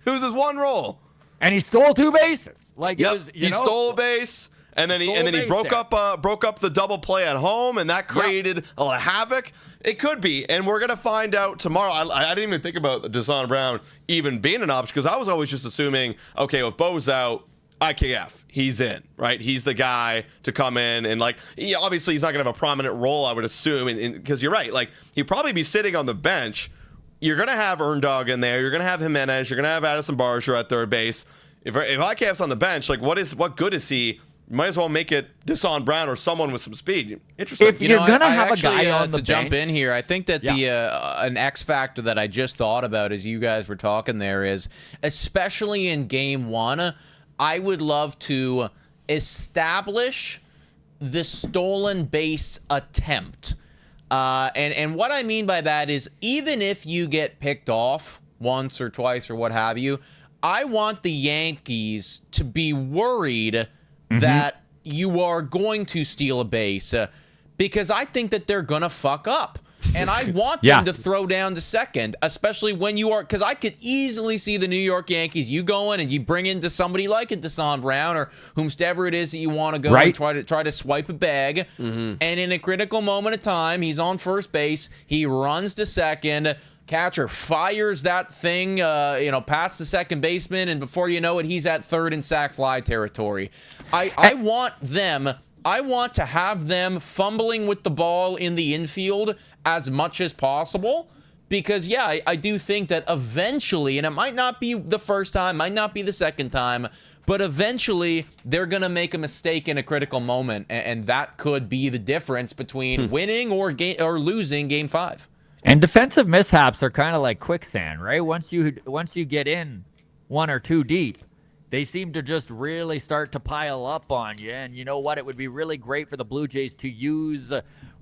It was his one roll, and he stole 2 bases. Like, he stole a base. And then he broke up the double play at home, and that created a lot of havoc. It could be, and we're gonna find out tomorrow. I didn't even think about Dasan Brown even being an option, because I was always just assuming, okay, if Bo's out, IKF, he's in, right? He's the guy to come in, and like, obviously he's not gonna have a prominent role, I would assume, because you're right, like he'd probably be sitting on the bench. You're gonna have Erndog in there. You're gonna have Jimenez. You're gonna have Addison Barger at third base. If IKF's on the bench, like what good is he? You might as well make it Dasan Brown or someone with some speed. Interesting. If you're going to have a guy on the to bench, jump in here, I think that an X factor that I just thought about as you guys were talking there is, especially in Game 1, I would love to establish the stolen base attempt. And what I mean by that is, even if you get picked off once or twice or what have you, I want the Yankees to be worried that you are going to steal a base, because I think that they're going to fuck up. And I want them to throw down to second, especially when you are, because I could easily see the New York Yankees, you going and you bring into somebody like a Dasan Brown or whomsoever it is that you want to go and try to swipe a bag. And in a critical moment of time, he's on first base, he runs to second, catcher fires that thing, past the second baseman, and before you know it, he's at third in sac fly territory. I want to have them fumbling with the ball in the infield as much as possible, because I do think that eventually, and it might not be the first time, might not be the second time, but eventually they're going to make a mistake in a critical moment, and that could be the difference between winning or losing Game 5. And defensive mishaps are kind of like quicksand, right? Once you get in 1 or 2 deep, they seem to just really start to pile up on you. And you know what? It would be really great for the Blue Jays to use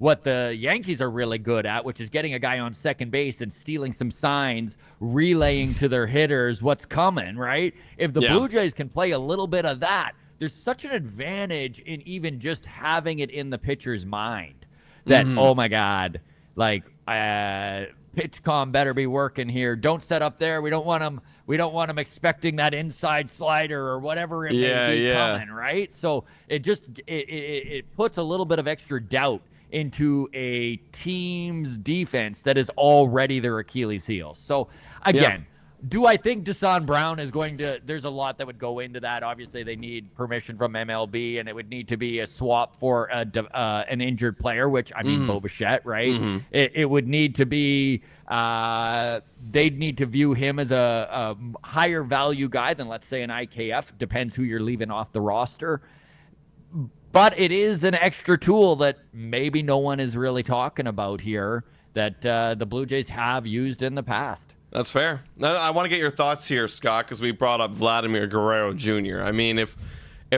what the Yankees are really good at, which is getting a guy on second base and stealing some signs, relaying to their hitters what's coming, right? If the Blue Jays can play a little bit of that, there's such an advantage in even just having it in the pitcher's mind that, oh my God, like PitchCom better be working here. Don't set up there. We don't want them expecting that inside slider or whatever it may be coming, right? So it just it puts a little bit of extra doubt into a team's defense that is already their Achilles heel. So again, do I think Deshaun Brown is going to – there's a lot that would go into that. Obviously, they need permission from MLB, and it would need to be a swap for an injured player, which, I mean, Bo Bichette, right? It would need to be they'd need to view him as a higher value guy than, let's say, an IKF. Depends who you're leaving off the roster. But it is an extra tool that maybe no one is really talking about here that the Blue Jays have used in the past. That's fair. I want to get your thoughts here, Scott, because we brought up Vladimir Guerrero Jr. I mean, if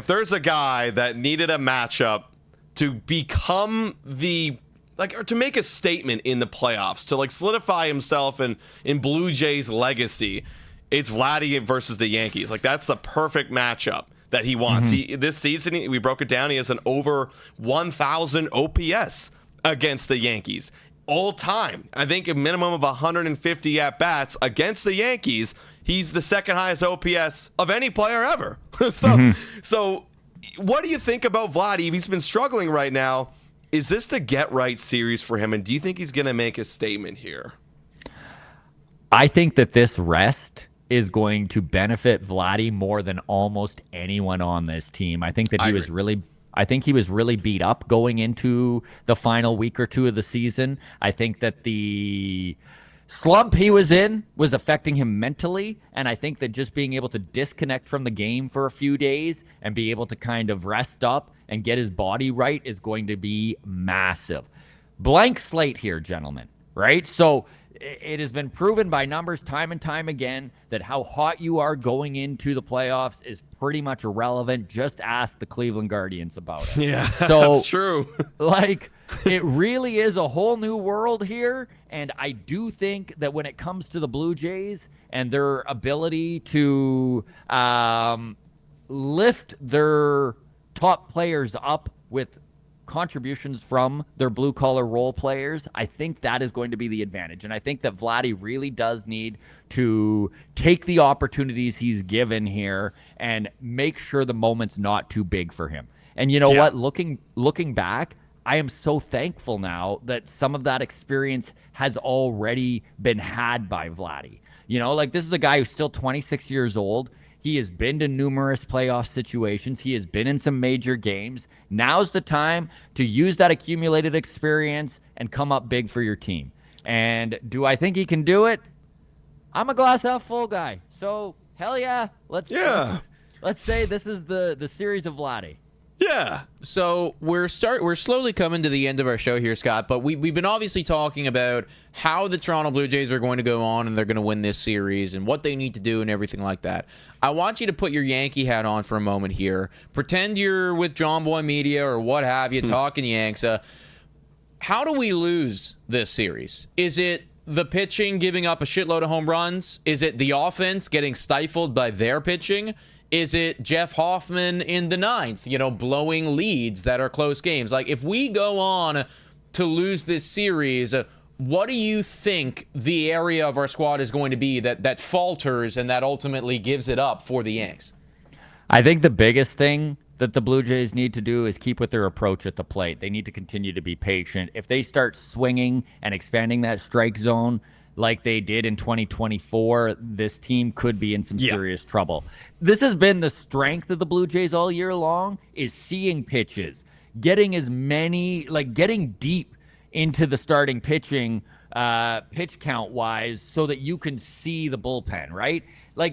there's a guy that needed a matchup to become or to make a statement in the playoffs, to solidify himself in Blue Jays legacy, it's Vladdy versus the Yankees. That's the perfect matchup that he wants. This season, we broke it down, he has an over 1,000 OPS against the Yankees. All time, I think a minimum of 150 at-bats against the Yankees. He's the second highest OPS of any player ever. So what do you think about Vladdy? He's been struggling right now. Is this the get-right series for him, and do you think he's going to make a statement here? I think that this I is going to benefit Vladdy more than almost anyone on this team. I think that he was really beat up going into the final week or two of the season. I think that the slump he was in was affecting him mentally, and I think that just being able to disconnect from the game for a few days and be able to kind of rest up and get his body right is going to be massive. Blank slate here, gentlemen, right? So it has been proven by numbers time and time again that how hot you are going into the playoffs is pretty much irrelevant. Just ask the Cleveland Guardians about it. Yeah, so, that's true. It really is a whole new world here, and I do think that when it comes to the Blue Jays and their ability to lift their top players up with contributions from their blue-collar role players, I think that is going to be the advantage. And I think that Vladdy really does need to take the opportunities he's given here and make sure the moment's not too big for him. And you know what? Looking back, I am so thankful now that some of that experience has already been had by Vladdy. This is a guy who's still 26 years old. He has been to numerous playoff situations. He has been in some major games. Now's the time to use that accumulated experience and come up big for your team. And do I think he can do it? I'm a glass half full guy. So, hell yeah. Let's say this is the series of Vladdy. Yeah. So we're slowly coming to the end of our show here, Scott, but we've been obviously talking about how the Toronto Blue Jays are going to go on and they're going to win this series and what they need to do and everything like that. I want you to put your Yankee hat on for a moment here. Pretend you're with John Boy Media or what have you, talking Yanks. How do we lose this series? Is it the pitching giving up a shitload of home runs? Is it the offense getting stifled by their pitching? Is it Jeff Hoffman in the ninth, blowing leads that are close games? If we go on to lose this series, what do you think the area of our squad is going to be that falters and that ultimately gives it up for the Yanks? I think the biggest thing that the Blue Jays need to do is keep with their approach at the plate. They need to continue to be patient. If they start swinging and expanding that strike zone like they did in 2024, this team could be in some serious trouble. This has been the strength of the Blue Jays all year long, is seeing pitches, getting as many, getting deep into the starting pitching pitch count wise so that you can see the bullpen, right?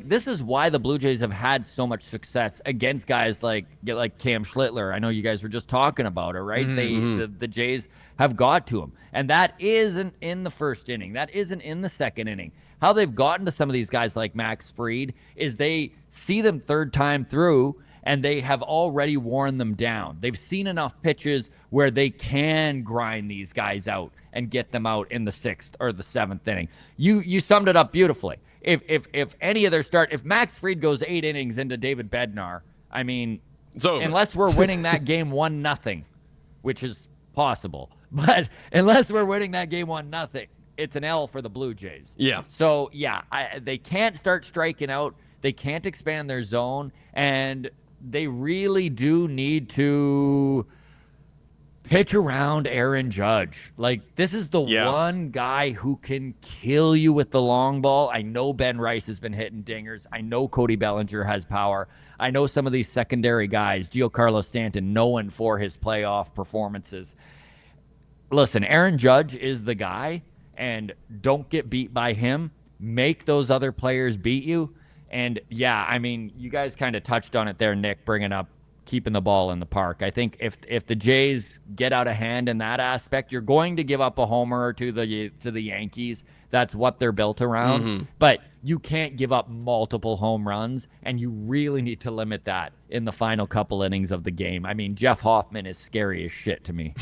This is why the Blue Jays have had so much success against guys like Cam Schlittler. I know you guys were just talking about it, right? The Jays have got to him. And that isn't in the first inning. That isn't in the second inning. How they've gotten to some of these guys like Max Fried is they see them third time through and they have already worn them down. They've seen enough pitches where they can grind these guys out and get them out in the 6th or the 7th inning. You summed it up beautifully. If any of their if Max Fried goes 8 innings into David Bednar, I mean, unless we're winning that game 1-0, which is possible, but unless we're winning that game 1-0, it's an L for the Blue Jays. Yeah. So, yeah, they can't start striking out. They can't expand their zone, and they really do need to pitch around Aaron Judge. Like, this is the one guy who can kill you with the long ball. I know Ben Rice has been hitting dingers. I know Cody Bellinger has power. I know some of these secondary guys, Giancarlo Stanton, known for his playoff performances. Listen, Aaron Judge is the guy, and don't get beat by him. Make those other players beat you. And, yeah, I mean, you guys kind of touched on it there, Nick, bringing up keeping the ball in the park. I think if the Jays get out of hand in that aspect, you're going to give up a homer to the Yankees. That's what they're built around. Mm-hmm. But you can't give up multiple home runs, and you really need to limit that in the final couple innings of the game. I mean, Jeff Hoffman is scary as shit to me.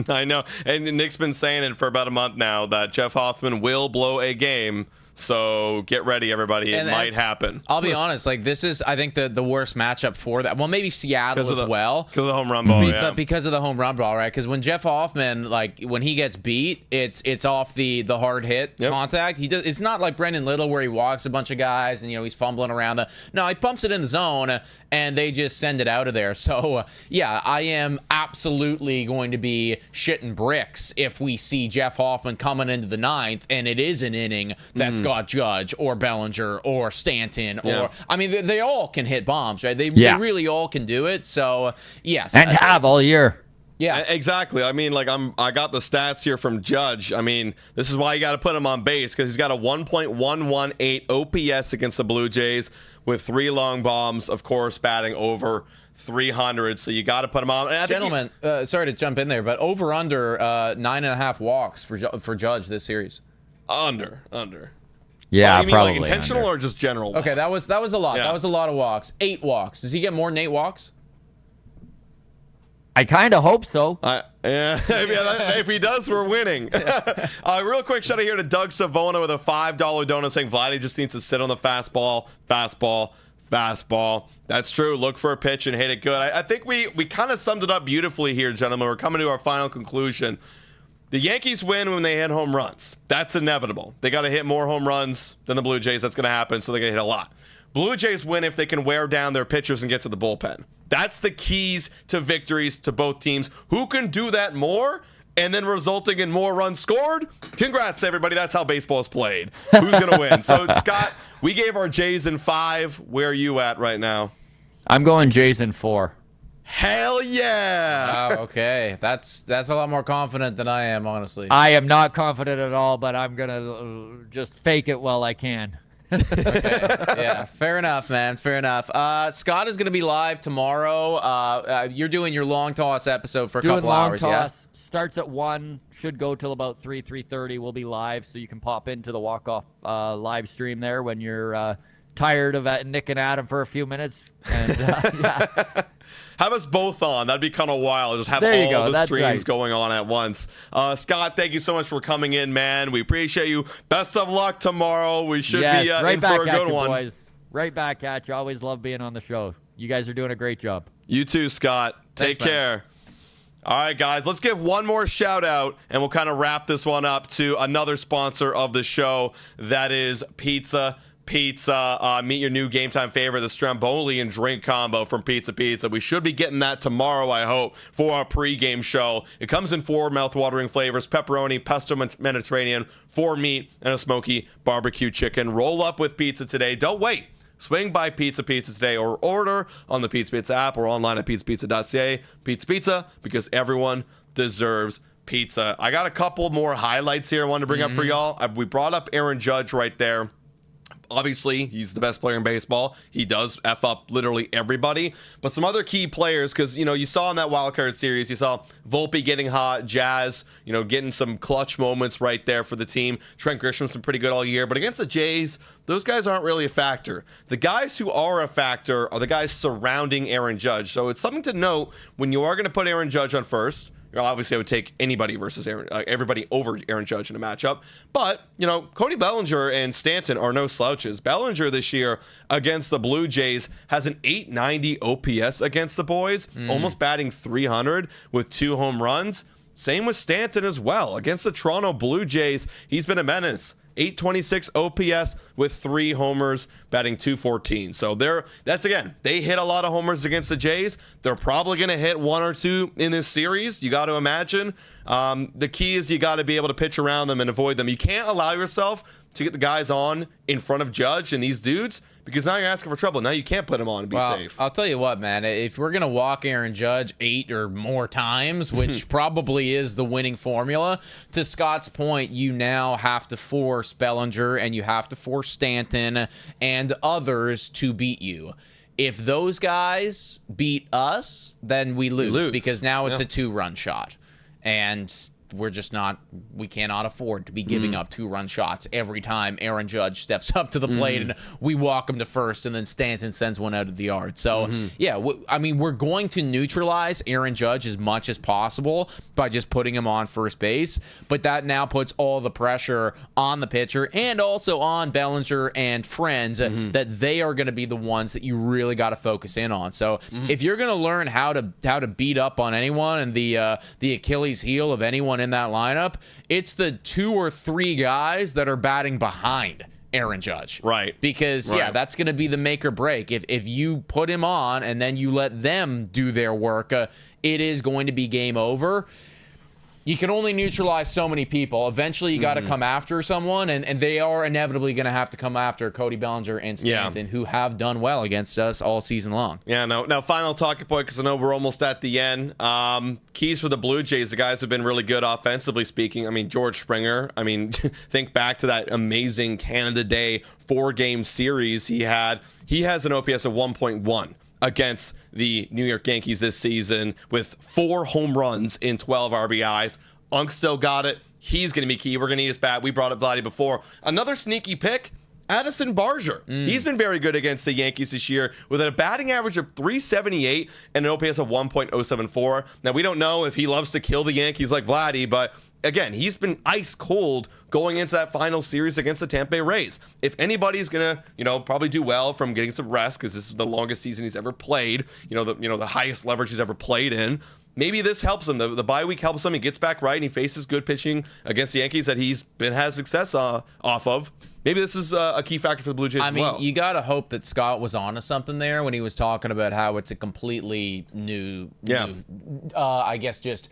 I know. And Nick's been saying it for about a month now that Jeff Hoffman will blow a game. So get ready, everybody. It might happen. I'll be honest. Like, this is, I think, the worst matchup for that. Well, maybe Seattle as well. Because of the home run ball, But because of the home run ball, right? Because when Jeff Hoffman, like, when he gets beat, it's off the hard hit contact. It's not like Brendan Little where he walks a bunch of guys and, he's fumbling around. No, he pumps it in the zone, and they just send it out of there. So, yeah, I am absolutely going to be shitting bricks if we see Jeff Hoffman coming into the 9th, and it is an inning that's got Judge or Bellinger or Stanton or I mean they all can hit bombs, right? They really all can do it. So yes, and have all year. Yeah, exactly. I mean, like I got the stats here from Judge. I mean, this is why you got to put him on base, because he's got a 1.118 OPS against the Blue Jays with 3 long bombs, of course, batting over 300. So you got to put him on. And gentlemen, sorry to jump in there, but over under 9.5 walks for Judge this series. Under. Yeah, you mean probably like intentional or just general walks? Okay, that was a lot. Yeah. That was a lot of walks. 8 walks. Does he get more than 8 walks? I kind of hope so. If he does, we're winning. Real quick shout out here to Doug Savona with a $5 donut saying Vladdy just needs to sit on the fastball. That's true. Look for a pitch and hit it good. I think we kind of summed it up beautifully here, gentlemen. We're coming to our final conclusion. The Yankees win when they hit home runs. That's inevitable. They got to hit more home runs than the Blue Jays. That's going to happen, so they're going to hit a lot. Blue Jays win if they can wear down their pitchers and get to the bullpen. That's the keys to victories to both teams. Who can do that more and then resulting in more runs scored? Congrats, everybody. That's how baseball is played. Who's going to win? So, Scott, we gave our Jays in 5. Where are you at right now? I'm going Jays in 4. Hell yeah! Wow, okay. That's a lot more confident than I am, honestly. I am not confident at all, but I'm going to just fake it while I can. Okay. Yeah, fair enough, man. Fair enough. Scott is going to be live tomorrow. You're doing your long toss episode for a couple hours, yeah? Starts at 1, should go till about 3:30. We'll be live, so you can pop into the walk-off live stream there when you're tired of Nick and Adam for a few minutes. And yeah. Have us both on. That'd be kind of wild. Just have all the streams going on at once. Scott, thank you so much for coming in, man. We appreciate you. Best of luck tomorrow. We should be in for a good one. Boys. Right back at you. Always love being on the show. You guys are doing a great job. You too, Scott. Take care. All right, guys, let's give one more shout out, and we'll kind of wrap this one up to another sponsor of the show. That is Pizza. Meet your new game time favorite, the Stromboli and drink combo from Pizza. We should be getting that tomorrow, I hope, for our pregame show. It comes in 4 mouth-watering flavors: pepperoni, pesto Mediterranean, 4 meat, and a smoky barbecue chicken. Roll up with pizza today. Don't wait. Swing by Pizza today or order on the Pizza app or online at pizzapizza.ca. Pizza, because everyone deserves pizza. I got a couple more highlights here I wanted to bring up for y'all. We brought up Aaron Judge right there. Obviously, he's the best player in baseball. He does F up literally everybody. But some other key players, because, you saw in that wild card series, you saw Volpe getting hot, Jazz, getting some clutch moments right there for the team. Trent Grisham's been pretty good all year. But against the Jays, those guys aren't really a factor. The guys who are a factor are the guys surrounding Aaron Judge. So it's something to note when you are going to put Aaron Judge on first. Obviously, I would take anybody versus everybody over Aaron Judge in a matchup. But, Cody Bellinger and Stanton are no slouches. Bellinger this year against the Blue Jays has an 890 OPS against the boys, almost batting 300 with 2 home runs. Same with Stanton as well. Against the Toronto Blue Jays, he's been a menace. 826 OPS with 3 homers, batting 214. So they hit a lot of homers against the Jays. They're probably going to hit 1 or 2 in this series. You got to imagine. The key is you got to be able to pitch around them and avoid them. You can't allow yourself to get the guys on in front of Judge and these dudes, because now you're asking for trouble. Now you can't put them on and be safe. I'll tell you what, man. If we're going to walk Aaron Judge 8 or more times, which probably is the winning formula, to Scott's point, you now have to force Bellinger and you have to force Stanton and others to beat you. If those guys beat us, then we lose. Because now it's a 2-run shot. And we cannot afford to be giving up 2-run shots every time Aaron Judge steps up to the plate and we walk him to first and then Stanton sends one out of the yard. So, we're going to neutralize Aaron Judge as much as possible by just putting him on first base, but that now puts all the pressure on the pitcher and also on Bellinger and friends that they are going to be the ones that you really got to focus in on. So, if you're going to learn how to beat up on anyone and the Achilles heel of anyone in that lineup, it's the 2 or 3 guys that are batting behind Aaron Judge. Right. Because, that's going to be the make or break. If you put him on and then you let them do their work, it is going to be game over. You can only neutralize so many people. Eventually, you got to come after someone, and they are inevitably going to have to come after Cody Bellinger and Stanton, who have done well against us all season long. Yeah, no. Now, final talking point, because I know we're almost at the end. Keys for the Blue Jays, the guys have been really good offensively speaking. I mean, George Springer, think back to that amazing Canada Day 4-game series he had. He has an OPS of 1.1. against the New York Yankees this season with 4 home runs in 12 RBIs. Unk still got it. He's going to be key. We're going to need his bat. We brought up Vladdy before. Another sneaky pick, Addison Barger. He's been very good against the Yankees this year with a batting average of 378 and an OPS of 1.074. Now, we don't know if he loves to kill the Yankees like Vladdy, but again, he's been ice cold going into that final series against the Tampa Bay Rays. If anybody's gonna, probably do well from getting some rest, because this is the longest season he's ever played, the highest leverage he's ever played in, maybe this helps him. The bye week helps him. He gets back right and he faces good pitching against the Yankees that he's has success off of. Maybe this is a key factor for the Blue Jays as well. You got to hope that Scott was onto something there when he was talking about how it's a completely new I guess just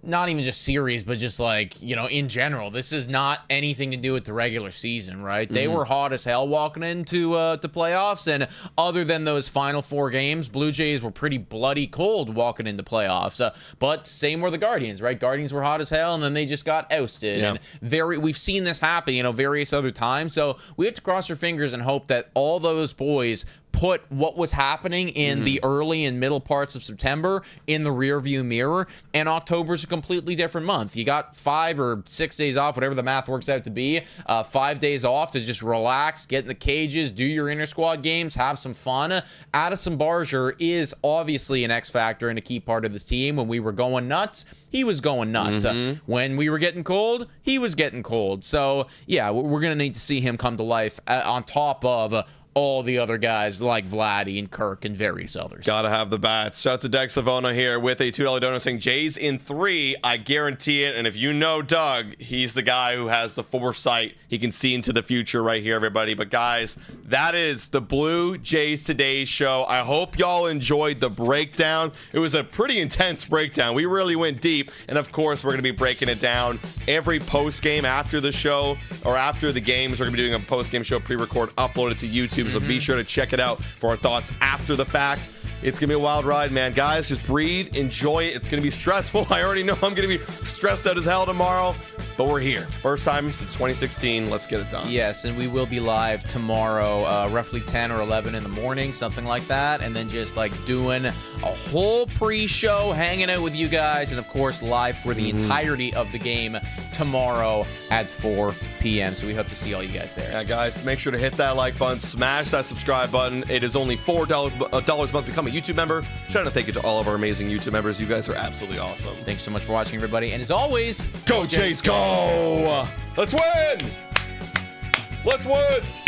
not even just series, but just in general, this is not anything to do with the regular season, right? They were hot as hell walking into to playoffs, and other than those final 4 games, Blue Jays were pretty bloody cold walking into playoffs. But same were the Guardians, right? Guardians were hot as hell, and then they just got ousted. Yeah. And we've seen this happen, various other times. So we have to cross our fingers and hope that all those boys put what was happening in the early and middle parts of September in the rearview mirror, and October's a completely different month. You got 5 or 6 days off, whatever the math works out to be, 5 days off to just relax, get in the cages, do your inter-squad games, have some fun. Addison Barger is obviously an X factor and a key part of this team. When we were going nuts, he was going nuts. When we were getting cold, he was getting cold. So, yeah, we're going to need to see him come to life on top of all the other guys like Vladdy and Kirk and various others. Gotta have the bats. Shout out to Dex Savona here with a $2 donor saying Jays in 3. I guarantee it. And if you know Doug, he's the guy who has the foresight. He can see into the future right here, everybody. But guys, that is the Blue Jays Today show. I hope y'all enjoyed the breakdown. It was a pretty intense breakdown. We really went deep. And of course, we're going to be breaking it down every post game after the show or after the games. We're going to be doing a post game show pre-record, upload it to YouTube. So be sure to check it out for our thoughts after the fact. It's going to be a wild ride, man. Guys, just breathe, enjoy it. It's going to be stressful. I already know I'm going to be stressed out as hell tomorrow, but we're here. First time since 2016. Let's get it done. Yes, and we will be live tomorrow, roughly 10 or 11 in the morning, something like that, and then just doing a whole pre-show, hanging out with you guys, and of course live for the entirety of the game tomorrow at 4 p.m. So we hope to see all you guys there. Yeah, guys, make sure to hit that like button, smash that subscribe button. It is only $4 a month to become a YouTube member. Trying to thank you to all of our amazing YouTube members. You guys are absolutely awesome. Thanks so much for watching, everybody. And as always, Go Jays, go! Let's win! Let's win!